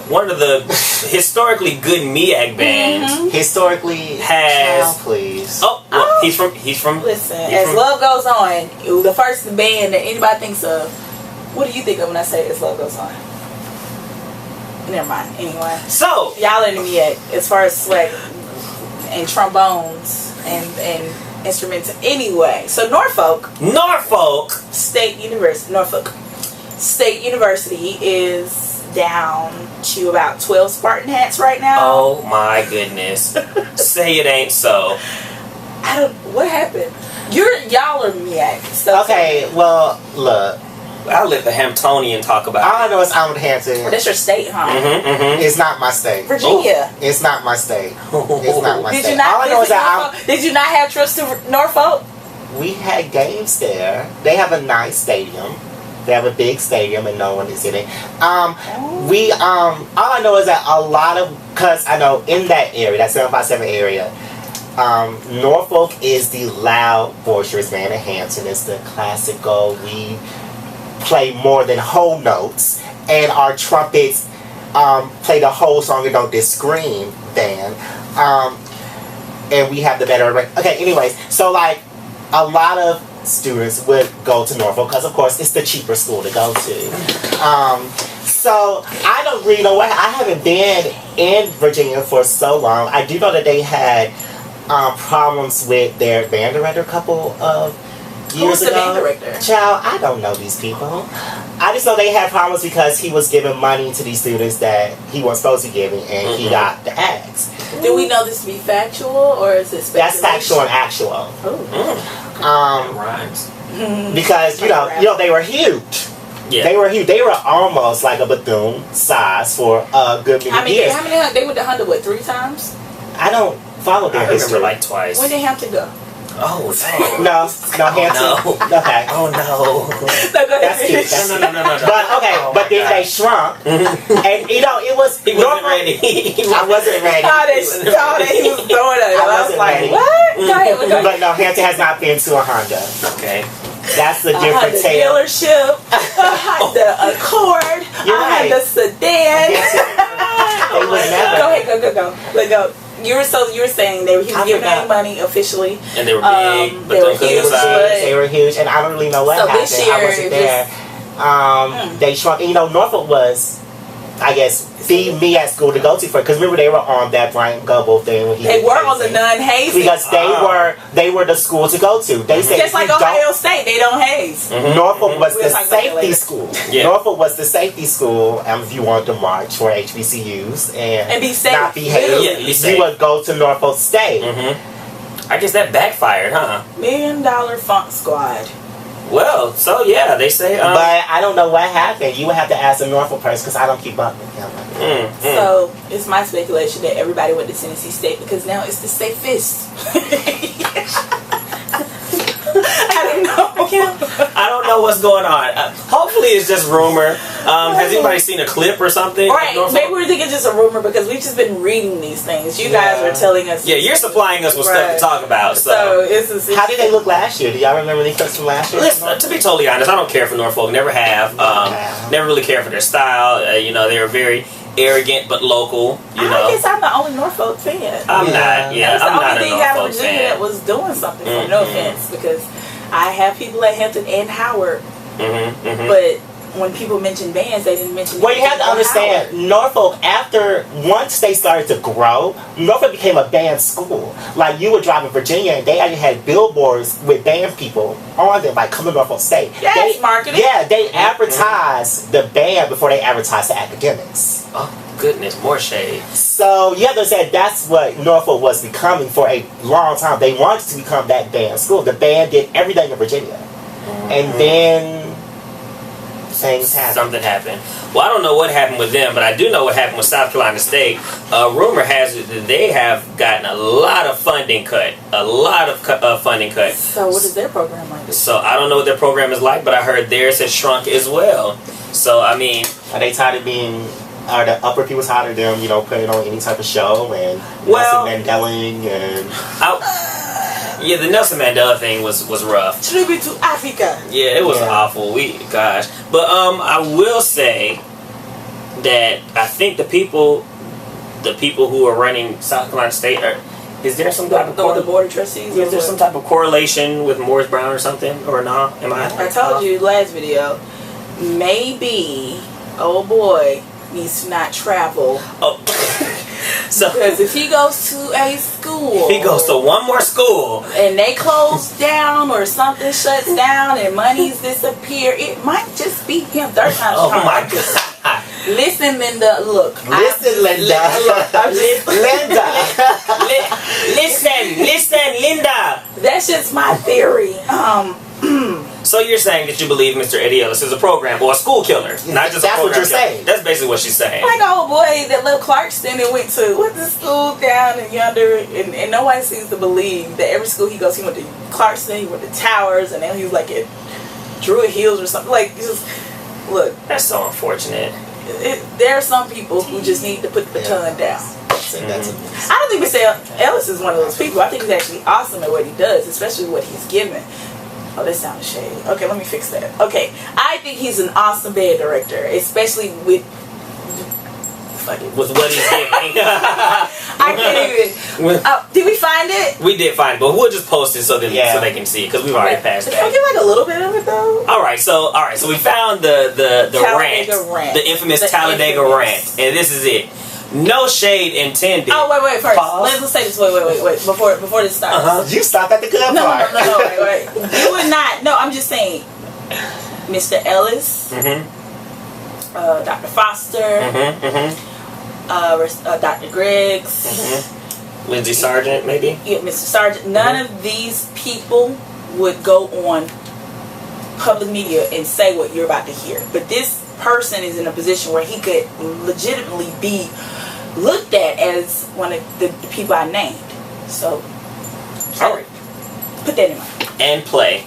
one of the historically good MEAC bands historically has. Please. Oh, well, he's from. Listen, as love goes on, the first band that anybody thinks of. What do you think of when I say As Love Goes On? Never mind. Anyway. So y'all in the MEAC as far as swag and trombones and instruments anyway. So Norfolk State University is down to about 12 Spartan hats right now. Oh my goodness. Say it ain't so. What happened? Y'all are MEAC. So okay, well, look. I'll let the Hamptonian talk about it. All I know is I'm with Hampton. That's your state, huh? It's not my state. Virginia. Oh. It's not my state. It's not my state. All I know is that did you not have trips to Norfolk? We had games there. They have a nice stadium. They have a big stadium and no one is in it. All I know is that because I know in that area, that 757 area, Norfolk is the loud, boisterous band, and Hampton is the classical. We play more than whole notes, and our trumpets play the whole song and don't just scream band. And we have the better. Okay, anyways, so like a lot of students would go to Norfolk because, of course, it's the cheaper school to go to. So I don't really know what. I haven't been in Virginia for so long. I do know that they had problems with their band director a couple of years ago. Who's the band director? Child, I don't know these people. I just know they had problems because he was giving money to these students that he wasn't supposed to be giving, and he got the axe. Do we know this to be factual, or is it speculation? That's factual and actual. Rhymes. Because you know they were huge. Yeah. They were huge. They were almost like a Bethune size for a good many years. How many? They went to Honda 3 times? I don't follow their I remember history. like twice. When did Hampton go? Oh, dang. No, Hampton. No. Okay. Oh, no. No, go ahead. That's cute. That's No. But okay, Oh, but my then God. they shrunk, and it was. He wasn't ready. I wasn't ready. How he was throwing it. I was wasn't like, ready. what? Go ahead. But no, Hampton has not been to a Honda. Okay. That's the I had different the tale. dealership. I had the Accord. You're I had right. the sedan. They would never. Go ahead, go. Let go. You were saying he was giving them money officially. And they were big, but they were don't huge, size. They were huge, and I don't really know what So happened. this year, I wasn't there. They shrunk. And, Norfolk was, I guess, the me at school to go to for. Because remember, they were on that Brian Gobble thing when he They was were on the non-hazing. because they were the school to go to. They said Just like Ohio State, they don't haze. Norfolk was We'll the talk about that safety later. school. Yeah. Norfolk was the safety school. If you wanted to march for HBCUs and be safe. not behave, Yeah, be safe. you would go to Norfolk State. I guess that backfired, huh? $1 Million Funk Squad. Well, so yeah, they say. But I don't know what happened. You would have to ask a Norfolk person because I don't keep up with him. So it's my speculation that everybody went to Tennessee State because now it's the safest. I don't know. I don't know what's going on. Hopefully, it's just rumor. Has anybody seen a clip or something? Right, maybe we're thinking just a rumor because we've just been reading these things. You guys are telling us. Yeah, you're supplying us with stuff to talk about. So it's How did they look last year? Do y'all remember any clips from last year? listen, to be totally honest, I don't care for Norfolk. Never have. Never really cared for their style. They were very arrogant but local. I guess I'm the only Norfolk fan. I'm not. Yeah, That's I'm the not only a thing out of Norfolk Virginia fan. that was doing something. For no offense, because I have people at Hampton and Howard, but when people mention bands, they didn't mention. Well, you have to understand, Norfolk, once they started to grow, Norfolk became a band school. Like, you would drive in Virginia, and they actually had billboards with band people on them, like, come to Norfolk State. That's marketing. Yeah, they advertised the band before they advertised the academics. Oh goodness, more shade. So, you have to say that's what Norfolk was becoming for a long time. They wanted to become that band school. The band did everything in Virginia. And then things happened. Something happened. Well, I don't know what happened with them, but I do know what happened with South Carolina State. Rumor has it that they have gotten a lot of funding cut. Funding cut. So what is their program like? So I don't know what their program is like, but I heard theirs has shrunk as well. So I mean, Are they tired of being... Are the upper people tired of them, putting on any type of show and Nelson Mandeling and... yeah, the Nelson Mandela thing was rough. Tribute to Africa. Yeah, it was awful. But I will say that I think the people who are running South Carolina State is there some type of the board of trustees? is there some type of correlation with Morris Brown or something or no? Am I told you last video. Maybe old boy needs to not travel. Oh. So Because if he goes to a school, he goes to one more school and they close down or something shuts down and monies disappear, it might just be him. Third time's Oh charm. my God. Listen, Linda. Look. Listen, Linda. Listen, Linda. That's just my theory. So you're saying that you believe Mr. Eddie Ellis is a program or a school killer, not just a That's what program you're killer. saying. That's basically what she's saying. Like old boy that left Clarkston and went to the school down and yonder, and nobody seems to believe that every school he goes, he went to Clarkston, he went to Towers, and then he was like at Druid Hills or something. Like, just look. That's so unfortunate. There are some people who just need to put the baton down. I I don't think Mr. Ellis is one of those people. I think he's actually awesome at what he does, especially what he's given. Oh, that sounded shady. Okay, let me fix that. Okay, I think he's an awesome band director, especially with fuck it. With what he's giving. I can't even. Did we find it? We did find it, but we'll just post it so they can see it because we've already passed Can I that. get like a little bit of it though? All right, so we found the rant, the infamous Talladega rant, and this is it. No shade intended. Oh wait, first let's say this. Wait. Before this starts, You stopped at the good part. No, wait. You would not. No, I'm just saying, Mr. Ellis, Dr. Foster, Dr. Griggs, Lindsay Sargent, maybe. Yeah, Mr. Sargent. None of these people would go on public media and say what you're about to hear. But this person is in a position where he could legitimately be looked at as one of the people I named. So Alright. Put that in mind. And play.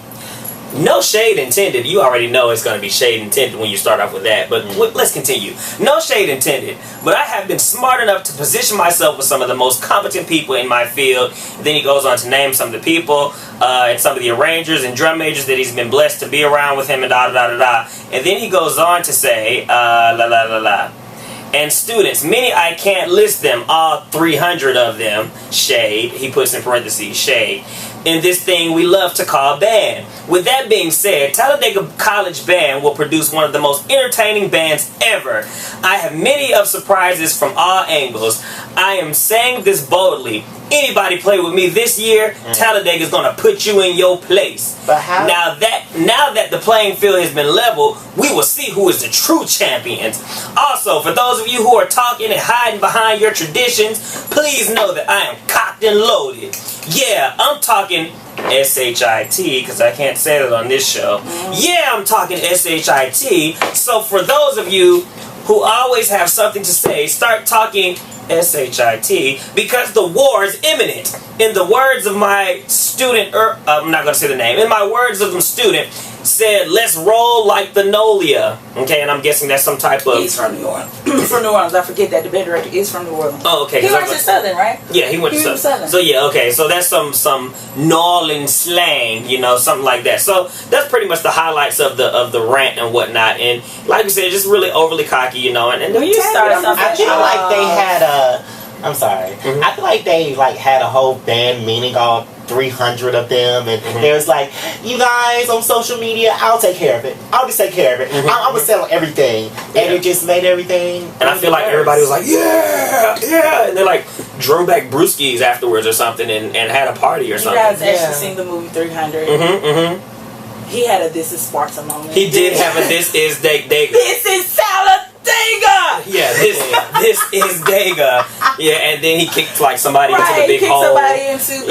No shade intended. You already know it's going to be shade intended when you start off with that. But let's continue. No shade intended. But I have been smart enough to position myself with some of the most competent people in my field. Then he goes on to name some of the people and some of the arrangers and drum majors that he's been blessed to be around with him and da-da-da-da-da. And then he goes on to say, and students, many I can't list them, all 300 of them, shade, he puts in parentheses, shade, in this thing we love to call band. With that being said, Talladega College Band will produce one of the most entertaining bands ever. I have many of surprises from all angles. I am saying this boldly. Anybody play with me this year, Talladega is gonna put you in your place. But how? Now that the playing field has been leveled, we will see who is the true champions. Also, for those of you who are talking and hiding behind your traditions, please know that I am cocked and loaded. Yeah, I'm talking S-H-I-T, because I can't say that on this show. Yeah, I'm talking S-H-I-T. So for those of you who always have something to say, start talking S-H-I-T, because the war is imminent. In the words of my student, I'm not going to say the name, in my words of the student, said, let's roll like the Nolia. Okay, and I'm guessing that's some type of... He's from New Orleans. He's from New Orleans. I forget that the band director is from New Orleans. Oh, okay. He went to Southern, right? Yeah, he went to Southern. So yeah, okay. So that's some New Orleans slang, something like that. So that's pretty much the highlights of the rant and whatnot. And like we said, just really overly cocky, and when you start something, I feel like they had a... I'm sorry. I feel like they had a whole band meaning all 300 of them, and there's like, you guys on social media, I'll take care of it. I'll just take care of it. I'm gonna sell everything, and it just made everything. And I feel like everybody was like, yeah, and they like drew back brewskis afterwards or something, and had a party or something. You guys actually seen the movie 300? He had a This Is Sparta moment. He did have a This Is Dega. This is Talladega! Yeah, this is Dega. Yeah, and then he kicked like somebody into the big hole. Somebody into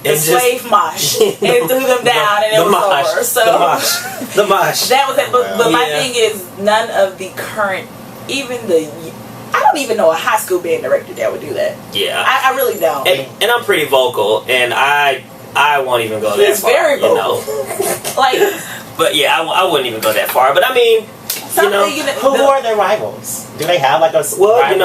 the slave mosh and threw them down, and it was over. So the mosh. That was it. But my thing is, none of the current, I don't even know a high school band director that would do that. Yeah, I really don't. And I'm pretty vocal, and I won't even go that far. He's very vocal. But yeah, I wouldn't even go that far. But I mean, who are their rivals? Do they have like a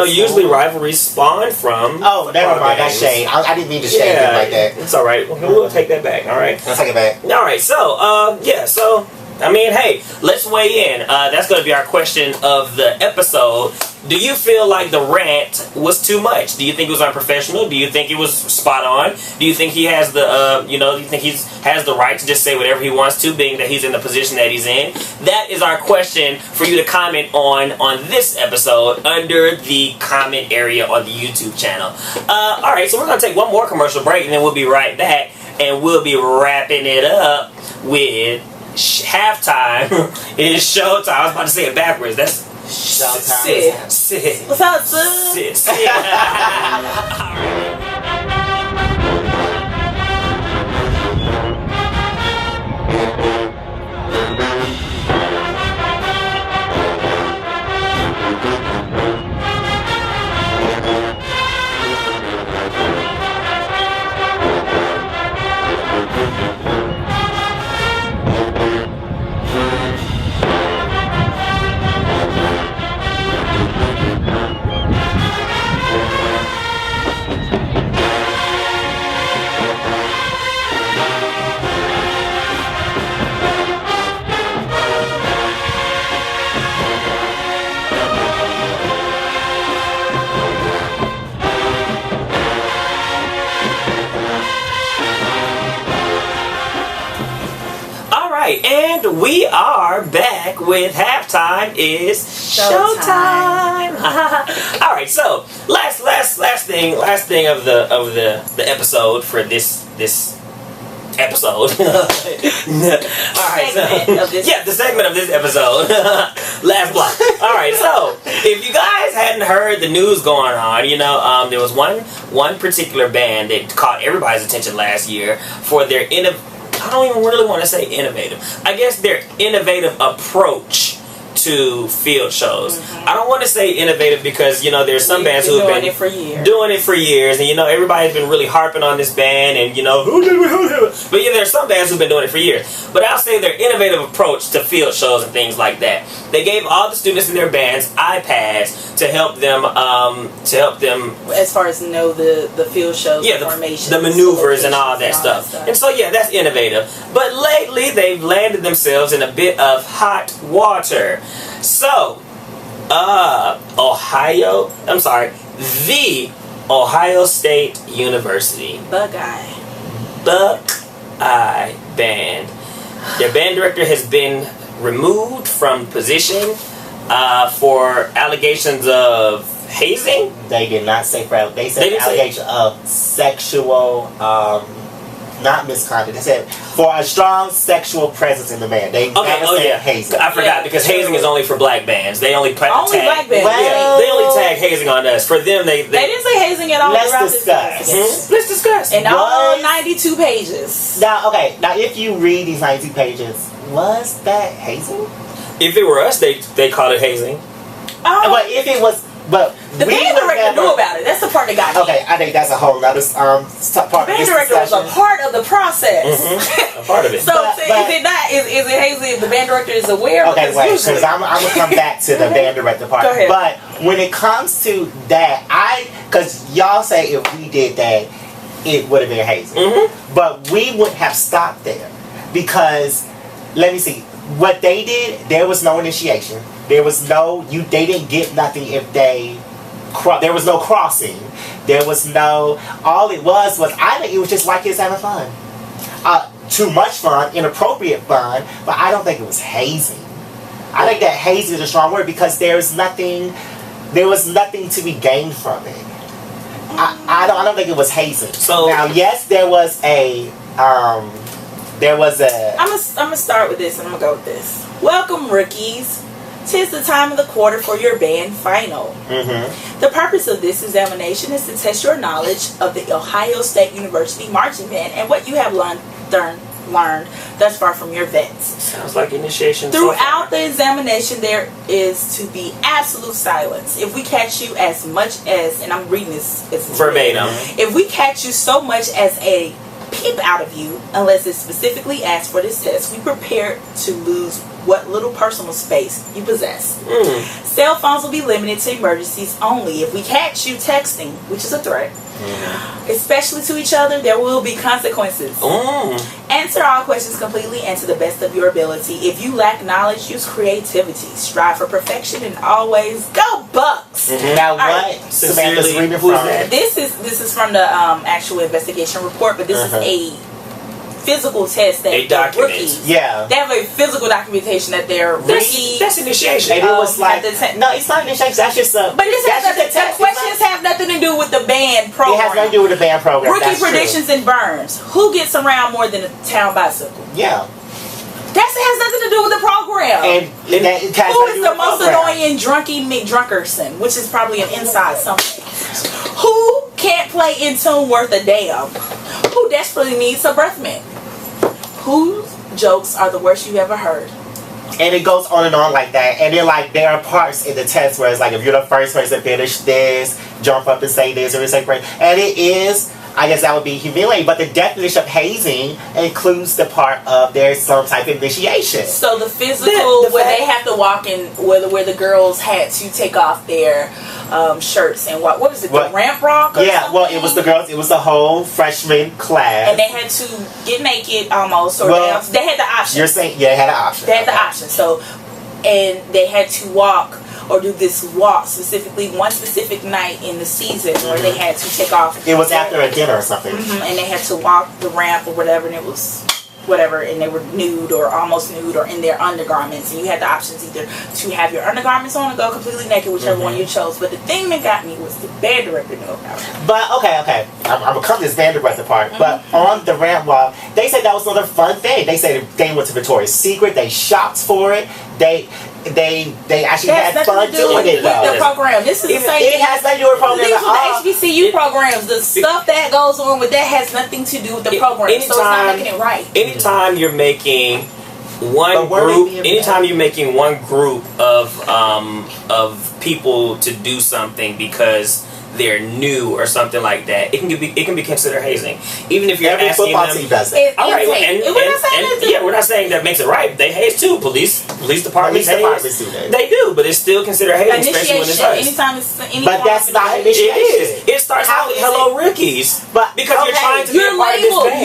usually rivalries spawn from... Oh, never mind, that's shade. I didn't mean to shade them like that. It's alright. We'll take that back, alright? I'll take it back. Alright, so, I mean, hey, let's weigh in. That's going to be our question of the episode. Do you feel like the rant was too much? Do you think it was unprofessional? Do you think it was spot on? Do you think he has the, do you think he has the right to just say whatever he wants to, being that he's in the position that he's in? That is our question for you to comment on this episode under the comment area on the YouTube channel. Alright, so we're going to take one more commercial break, and then we'll be right back, and we'll be wrapping it up with Halftime is Showtime. I was about to say it backwards. That's Showtime. Sid. What's up, Sid? Sid. we are back with Halftime is Showtime. All right, so last thing of the episode for this episode. All right, the segment of this episode. Last block. All right, so if you guys hadn't heard the news going on, there was one particular band that caught everybody's attention last year for their I don't even really want to say innovative. I guess their innovative approach to field shows. Mm-hmm. I don't want to say innovative because there's some bands who have been doing it for years, and everybody's been really harping on this band, and but there's some bands who've been doing it for years. But I'll say their innovative approach to field shows and things like that. They gave all the students in their bands iPads to help them as far as the field shows, the formations, the maneuvers, and all that stuff. And so that's innovative. But lately they've landed themselves in a bit of hot water. So, the Ohio State University Buckeye Band. Their band director has been removed from position for allegations of hazing. They did not say they said allegation of sexual not misconduct. They said for a strong sexual presence in the band. They said hazing. I forgot because hazing is only for black bands. They only tag black bands. Well, they only tag hazing on us. For them, they didn't say hazing at all. Let's discuss. Let's discuss. In all 92 pages. Now, if you read these 92 pages, was that hazing? If it were us, they call it hazing. But if it was. But the band director knew about it. That's the part that got me. Okay, I think that's a whole other part. The band director was a part of the process. Mm-hmm. A part of it. So is it hazy if the band director is aware? Okay, wait, because I'm gonna come back to the band director part. Go ahead. But when it comes to that, because y'all say if we did that, it would have been hazing. Mm-hmm. But we would have stopped there because let me see. What they did, there was no initiation. There was no they didn't get nothing if they there was no crossing. There was no all it was I think it was just white kids having fun. Too much fun, inappropriate fun, but I don't think it was hazing. I think that hazing is a strong word because there was nothing to be gained from it. I don't think it was hazing. So now yes, there was a I'm gonna start with this and I'm gonna go with this. Welcome, rookies. 'Tis the time of the quarter for your band final. Mm-hmm. The purpose of this examination is to test your knowledge of the Ohio State University marching band and what you have learned thus far from your vets. Sounds like initiation. Throughout the examination, there is to be absolute silence. If we catch you as much as, and I'm reading this as verbatim, if we catch you so much as a peep out of you, unless it's specifically asked for this test, we prepare to lose what little personal space you possess. Cell phones will be limited to emergencies only. If we catch you texting, which is a threat, especially to each other, there will be consequences. Answer all questions completely and to the best of your ability. If you lack knowledge, use creativity. Strive for perfection and always go Bucks. Now what? Samantha's reading from this is from the actual investigation report, but this is a physical test that they're rookies. Yeah. They have a physical documentation that they're rookies. That's initiation. And it was like no, it's not initiation. That's just a. But the questions have nothing to do with the band program. It has nothing to do with the band program. Rookie predictions and burns. Who gets around more than a town bicycle? Yeah. That has nothing to do with the program. And who is the most annoying drunky McDrunkerson, which is probably an inside something. Who can't play in tune worth a damn? Who desperately needs a breath mint? Whose jokes are the worst you've ever heard? And it goes on and on like that. And then there are parts in the test where it's like if you're the first person to finish this, jump up and say this or say great. And it is, I guess that would be humiliating. But the definition of hazing includes the part of there's some type of initiation. So the physical where they have to walk in, where the girls had to take off their shirts and what was it? The ramp walk? Well, it was the girls. It was the whole freshman class, and they had to get naked almost, or they had the option. You're saying they had an option. They had the option. So, and they had to walk or do this walk specifically one specific night in the season where they had to take off. It was after a dinner or something, and they had to walk the ramp or whatever, and it was. whatever, and they were nude or almost nude or in their undergarments, and you had the options either to have your undergarments on or go completely naked, whichever one you chose. But the thing that got me was the band director knew about it. But okay, I'm gonna come to this band director part. But on the ramp walk, they said that was another fun thing. They said they went to Victoria's Secret, they shopped for it, they actually had fun doing it though. The program, this is the same. It has nothing to do with the program These at all. the HBCU programs, the stuff that goes on with that has nothing to do with the program. So it's not making it right. Anytime you're making one group, of people to do something because they're new or something like that, it can be considered hazing. Even if you're Every asking football them, team does it. all right, we're not saying that makes it right. They haze too. Police departments do that. They do, but it's still considered hazing, especially when it's us. Anytime it's any but that's not initiation. It is. It starts out with Hello Ricky's, but because you're trying to be a part of this band.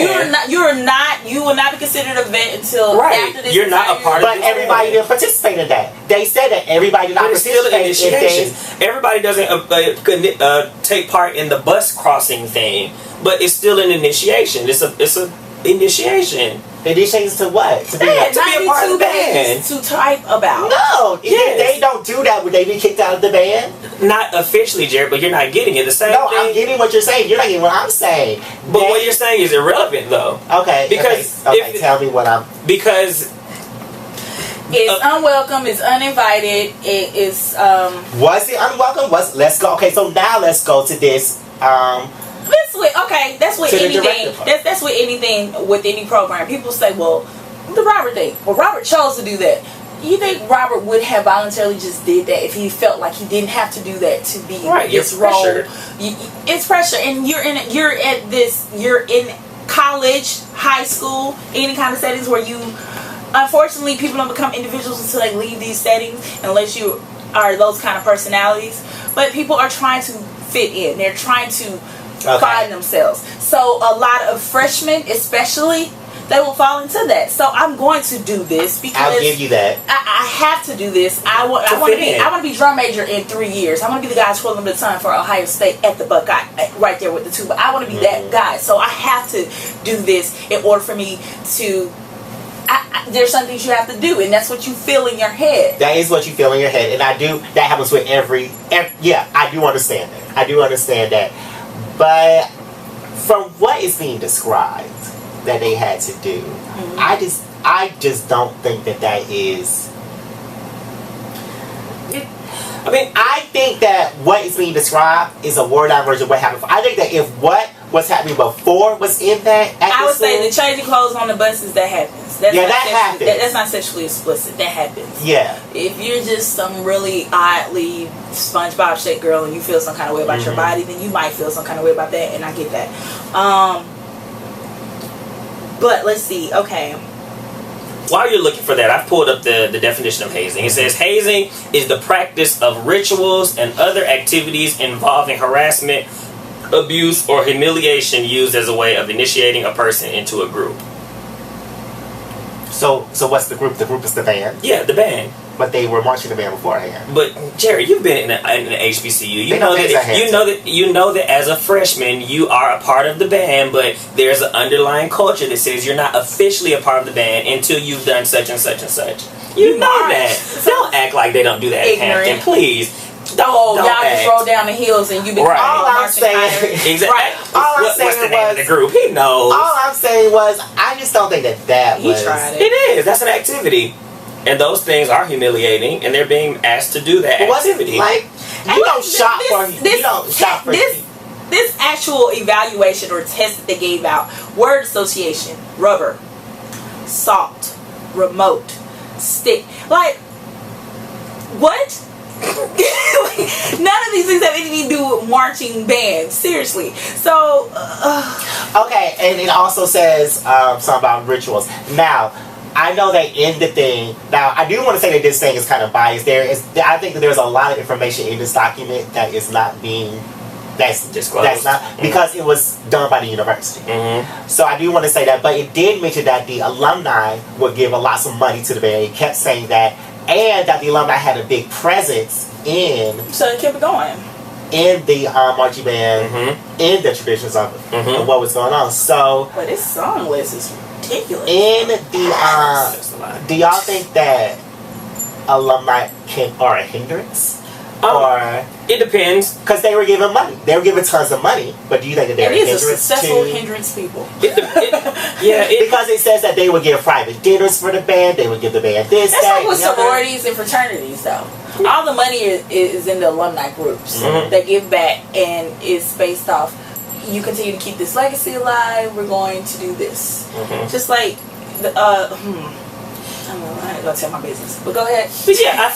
You will not be considered a vet until after this. You're not a part of this. But everybody didn't participate in that. They said that everybody did not participate in things. Everybody doesn't take part in the bus crossing thing, but it's still an initiation. It's a initiation. Initiations to what? To be a part of the band. To type about. No, they don't do that when they be kicked out of the band. Not officially, Jared, but you're not getting it. The same thing. I'm getting what you're saying. You're not getting what I'm saying. But what you're saying is irrelevant, though. Okay. Because tell me what I'm. Because it's unwelcome. It's uninvited. It is. Was it unwelcome? Let's go. Okay, so now let's go to this. That's with anything. That's with anything with any program. People say, "Well, the Robert thing." Well, Robert chose to do that. You think Robert would have voluntarily just did that if he felt like he didn't have to do that to be this role? It's pressure, and you're in college, high school, any kind of settings where you. Unfortunately, people don't become individuals until they leave these settings, unless you are those kind of personalities. But people are trying to fit in. They're trying to find themselves. So a lot of freshmen, especially, they will fall into that. So I'm going to do this because I'll give you that. I have to do this. I want to be drum major in 3 years. I want to be the guy twirling the baton for Ohio State at the Buckeye, right there with the tuba. I want to be that guy. So I have to do this in order for me to. There's some things you have to do, and that's what you feel in your head. That is what you feel in your head, and I do. That happens with every yeah, I do understand that. I do understand that. But from what is being described that they had to do, I just don't think that is. I think that what is being described is a word out version of what happened. I think that if what was happening before was in that, I would say the changing clothes on the buses, that happens. That happens. That's not sexually explicit. That happens. Yeah. If you're just some really oddly SpongeBob shaped girl and you feel some kind of way about your body, then you might feel some kind of way about that, and I get that. But let's see. Okay. While you're looking for that, I've pulled up the definition of hazing. It says hazing is the practice of rituals and other activities involving harassment, abuse, or humiliation used as a way of initiating a person into a group. So what's the group? The group is the band? Yeah, the band. But they were marching the band beforehand. But Jerry, you've been in the HBCU. You know that as a freshman you are a part of the band, but there's an underlying culture that says you're not officially a part of the band until you've done such and such and such. You know that. Don't act like they don't do that at Hampton, please. Don't y'all just roll down the hills and you become all I'm saying. Exactly. Right. All I'm saying what's the name of the group? He knows. All I'm saying was I just don't think that was. He tried it. It is. That's an activity. And those things are humiliating, and they're being asked to do that activity. You don't shop for this actual evaluation or test that they gave out: word association, rubber, salt, remote, stick. Like, what? None of these things have anything to do with marching bands. Seriously. So, okay, and it also says something about rituals. Now, I know they end the thing. Now, I do want to say that this thing is kind of biased. I think that there's a lot of information in this document that is not being disclosed. That's not because it was done by the university. So I do want to say that, but it did mention that the alumni would give a lot of money to the band. It kept saying that, and that the alumni had a big presence in. So it kept going. In the marching band, in the traditions of what was going on. So, but this song list is ridiculous. Do y'all think that alumni are a hindrance? Or it depends, because they were given money. They were given tons of money. But do you think that they're a hindrance? It is a successful hindrance, people. Because it says that they would give private dinners for the band. They would give the band this. That's like with sororities and fraternities, though. All the money is in the alumni groups that give back, and it's based off. You continue to keep this legacy alive. We're going to do this, just like the. I ain't gonna tell my business, but go ahead. But yeah,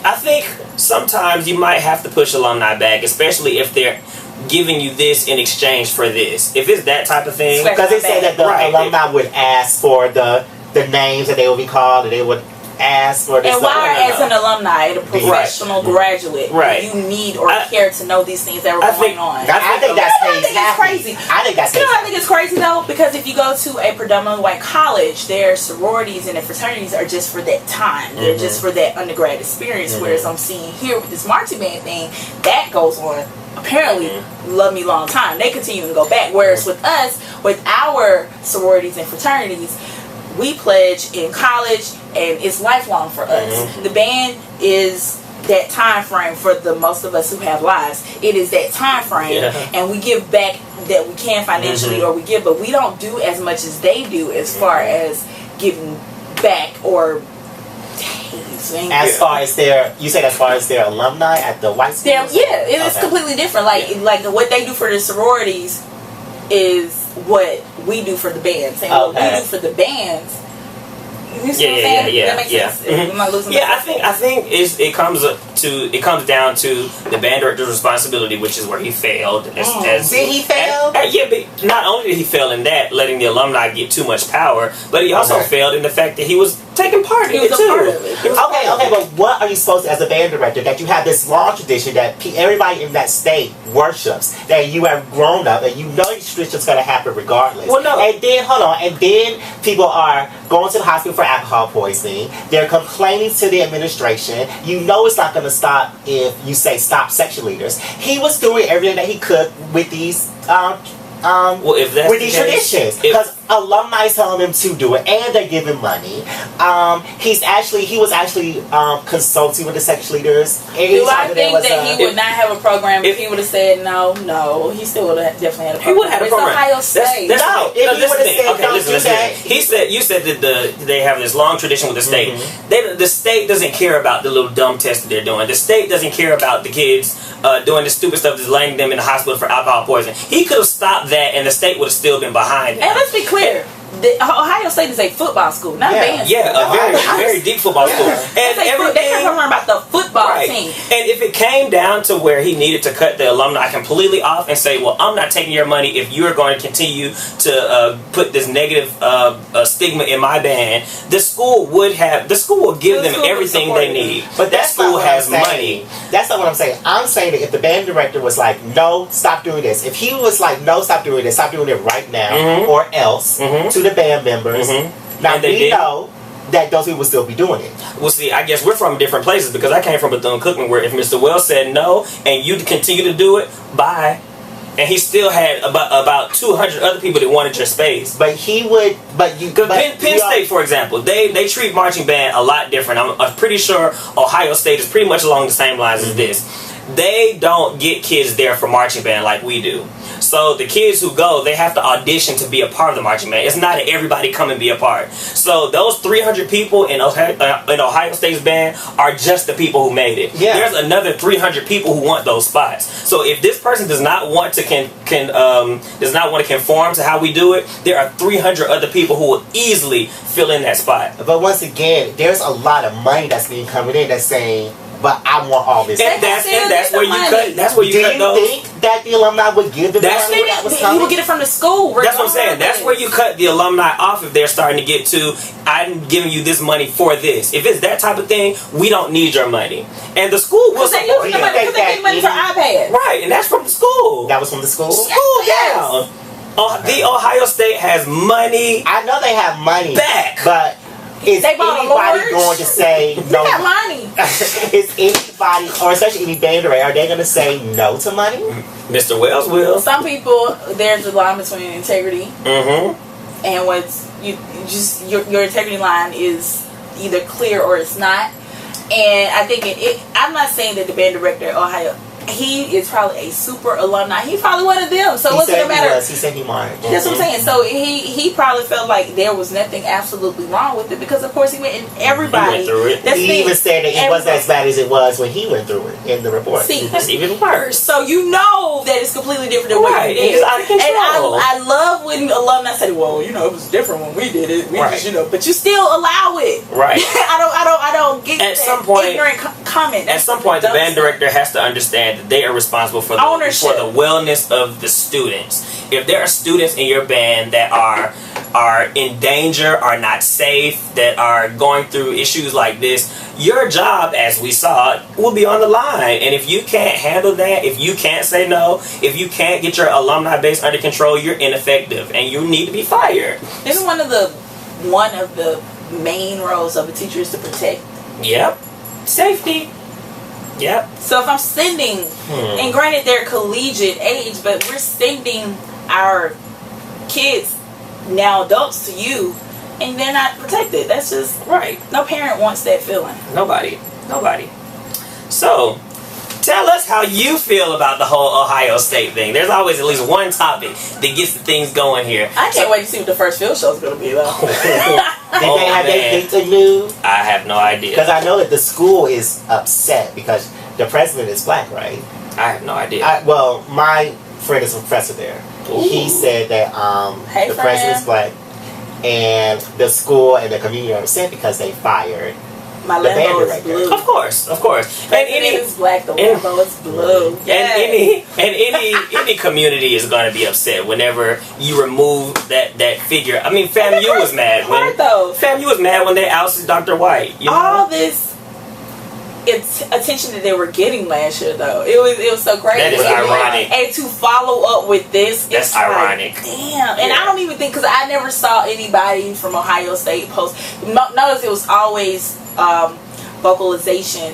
I think sometimes you might have to push alumni back, especially if they're giving you this in exchange for this. If it's that type of thing, because they say that the alumni would ask for the names that they would be called, and they would ask for this. And why, as an alumni, a professional graduate, you need or care to know these things that were going on? I think that's crazy. I think that's I think it's crazy though, because if you go to a predominantly white college, their sororities and their fraternities are just for that time. They're just for that undergrad experience. Whereas I'm seeing here with this marching band thing, that goes on. Apparently, love me long time. They continue to go back. Whereas with us, with our sororities and fraternities, we pledge in college, and it's lifelong for us. The band is that time frame for the most of us who have lives. It is that time frame, and we give back that we can financially, or we give, but we don't do as much as they do as far as giving back or. As far as their alumni at the white school? It is completely different. Like what they do for the sororities is what we do for the bands, and what we do for the bands. You see what I'm saying? That makes sense. Am I losing myself? I think it comes down to the band director's responsibility, which is where he failed. Did he fail? But not only did he fail in that, letting the alumni get too much power, but he also failed in the fact that he was taking part in it too. Okay, but what are you supposed to, as a band director, that you have this long tradition that everybody in that state worships, that you have grown up, and you know your tradition's going to happen regardless. Well, no. And then people are going to the hospital for alcohol poisoning. They're complaining to the administration. You know it's not going to stop if you say stop section leaders. He was doing everything that he could with these with these traditions, because alumni telling him to do it, and they're giving money. He was actually consulting with the section leaders. Do I think that he would not have a program if he would have said no? He still would have definitely had a program. He would have had a program. It's Ohio State. You said that they have this long tradition with the state. The state doesn't care about the little dumb tests that they're doing. The state doesn't care about the kids doing the stupid stuff that's landing them in the hospital for alcohol poisoning. He could have stopped that, and the state would have still been behind him. And let's be clear. Ohio State is a football school, not a band school. A very deep football school. And they can learn about the football team. And if it came down to where he needed to cut the alumni completely off and say, well, I'm not taking your money if you're going to continue to put this negative stigma in my band, the school will give them everything they need. But that school has money. That's not what I'm saying. I'm saying that if the band director was like, no, stop doing this. If he was like, no, stop doing this, stop doing it right now, or else, to the band members. Now we know that those people will still be doing it. Well, see, I guess we're from different places, because I came from Bethune-Cookman, where if Mr. Wells said no and you continue to do it, bye. And he still had about 200 other people that wanted your space. But he would. Penn State, for example, they treat marching band a lot different. I'm pretty sure Ohio State is pretty much along the same lines as this. They don't get kids there for marching band like we do. So the kids who go, they have to audition to be a part of the marching band. It's not everybody come and be a part. So those 300 people in Ohio State's band are just the people who made it. There's another 300 people who want those spots. So if this person does not want to conform to how we do it, there are 300 other people who will easily fill in that spot. But once again, there's a lot of money that's being coming in that's saying, but I want all this. And that's where you cut. That's where you cut those. Do you think that the alumni would give the money that was coming? He would get it from the school. That's what I'm saying. That's where you cut the alumni off if they're starting to get to, I'm giving you this money for this. If it's that type of thing, we don't need your money. And the school will support you. Because they get money for iPads. Right, and that's from the school. That was from the school? Down. The Ohio State has money. I know they have money back. But is anybody going to say no? They got money. Is anybody, or especially any band director, are they going to say no to money? Mr. Wells will. Some people, there's a line between integrity and what's you just your integrity line is either clear or it's not. And I think I'm not saying that the band director at Ohio, he is probably a super alumni. He's probably one of them. So what's it matter? He said he might. That's what I'm saying. So he probably felt like there was nothing absolutely wrong with it because of course he went and everybody. He went through it. He even said that it wasn't as bad as it was when he went through it in the report. See, that's even worse. So you know that it's completely different than what you did. It's out of control. And I love when alumni say, "Well, it was different when we did it. We just, but you still allow it." Right. I don't get at that some point, ignorant comment. At some point, the band director has to understand that they are responsible for the wellness of the students. If there are students in your band that are in danger, are not safe, that are going through issues like this, your job, as we saw, will be on the line. And if you can't handle that, if you can't say no, if you can't get your alumni base under control, you're ineffective and you need to be fired. Isn't one of the main roles of a teacher is to protect? Yep. Safety. Yep. So if I'm sending, and granted they're collegiate age, but we're sending our kids, now adults, to you, and they're not protected. That's just right. No parent wants that feeling. Nobody. So, tell us how you feel about the whole Ohio State thing. There's always at least one topic that gets the things going here. I can't wait to see what the first field show is going to be, though. Did they have their date to move? I have no idea. Because I know that the school is upset because the president is black, right? I have no idea. Well, my friend is a professor there. Ooh. He said that the president is black, and the school and the community are upset because they fired my the band Lambo is director. blue. Of course. President is black, the Lambo is blue. Yes. And any community is going to be upset whenever you remove that figure. I mean, FAMU was mad when they ousted Dr. White. You know? All this attention that they were getting last year, though, it was so crazy. That is ironic. And to follow up with this, that's ironic. Like, damn. And I don't even think, because I never saw anybody from Ohio State post. Notice it was always vocalization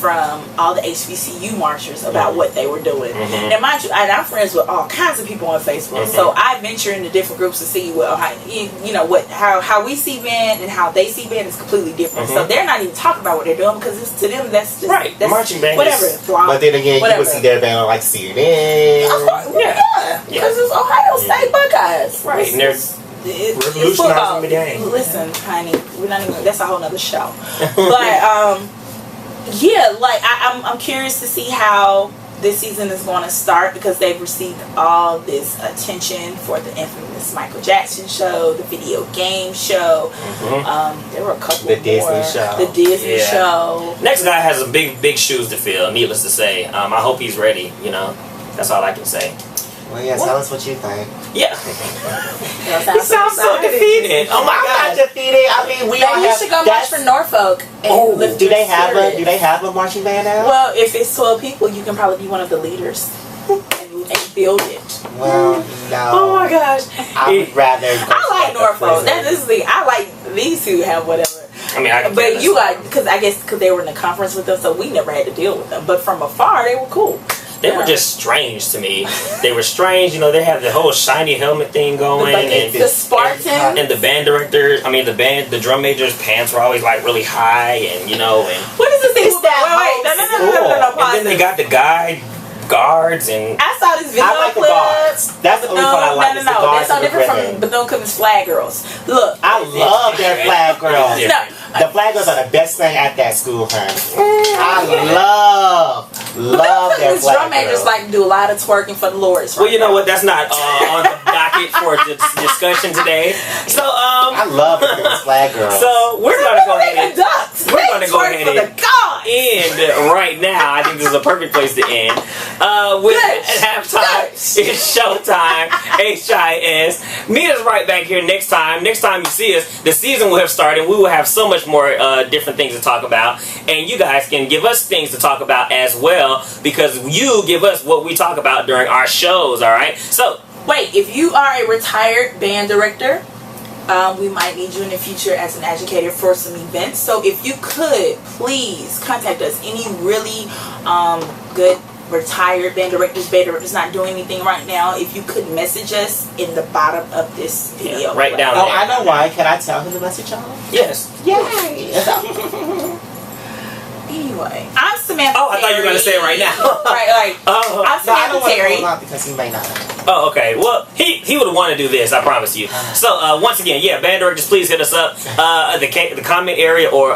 from all the HBCU marchers about what they were doing. Now, mind you, I'm friends with all kinds of people on Facebook, so I venture into different groups to see what Ohio, how we see band and how they see band is completely different. So they're not even talking about what they're doing because it's, to them that's just right. That's marching band, whatever. But then again, you would see their band on like CNN. Of course, because it's Ohio State Buckeyes, right? And they're revolutionizing the game. Listen, honey, we're not even. That's a whole nother show. But yeah, like I'm curious to see how this season is going to start because they've received all this attention for the infamous Michael Jackson show, the video game show. There were a couple more. The Disney show. Next guy has some big shoes to fill. Needless to say, I hope he's ready. That's all I can say. Well, yeah, tell us what you think. Yeah. He sounds so defeated. Oh my God. I'm not defeated. I mean, you should go march for Norfolk. And lift do they have a marching band now? Well, if it's 12 people, you can probably be one of the leaders and build it. Well, no. Oh my gosh. I would rather. I like Norfolk. This is the. I like these two have whatever. I mean, but you like because they were in the conference with us, so we never had to deal with them. But from afar, they were cool. They were just strange to me. They were strange, they had the whole shiny helmet thing going, and the Spartans, and the band director. I mean, the drum major's pants were always like really high, and and what is this thing? No. And then they got the guards, and I saw this video. I like the guards. That's the only part I like. No. That's so different from Bethune-Cookman's flag girls. Look, I love their flag girls. The flag girls are the best thing at that school, honey. I love their flag drum majors like to do a lot of twerking for the Lords. Well, you know what? That's not on the docket for the discussion today. So, I love the flag girls. So we're gonna go ahead and and end right now. I think this is a perfect place to end. With halftime, it's Showtime. HIS. Meet us right back here next time. Next time you see us, the season will have started. We will have so much more different things to talk about, and you guys can give us things to talk about as well, because you give us what we talk about during our shows. All right. So wait, if you are a retired band director, we might need you in the future as an educator for some events. So if you could please contact us, any really good retired band director's not doing anything right now, if you could message us in the bottom of this video. Right down Oh, there. I know why. Can I tell him to message y'all? Yes. Yay! Anyway, I'm Samantha. Oh, I thought you were going to say it right now. Right, Oh. I'm Samantha Terry. Not because he may not. Oh, okay. Well, he would want to do this, I promise you. So, once again, yeah, band directors, please hit us up. The comment area or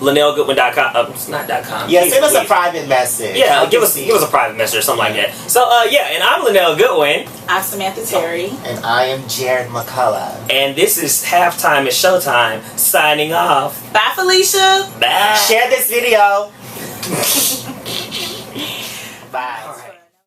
LinnellGoodwin.com. It's not .com. Yeah, Please, send us a please. private message. Yeah, give us a private message or something like that. So, yeah, and I'm Linnell Goodwin. I'm Samantha Terry. And I am Jared McCullough. And this is Halftime is Showtime, signing off. Bye, Felicia. Bye. Share this video. Bye.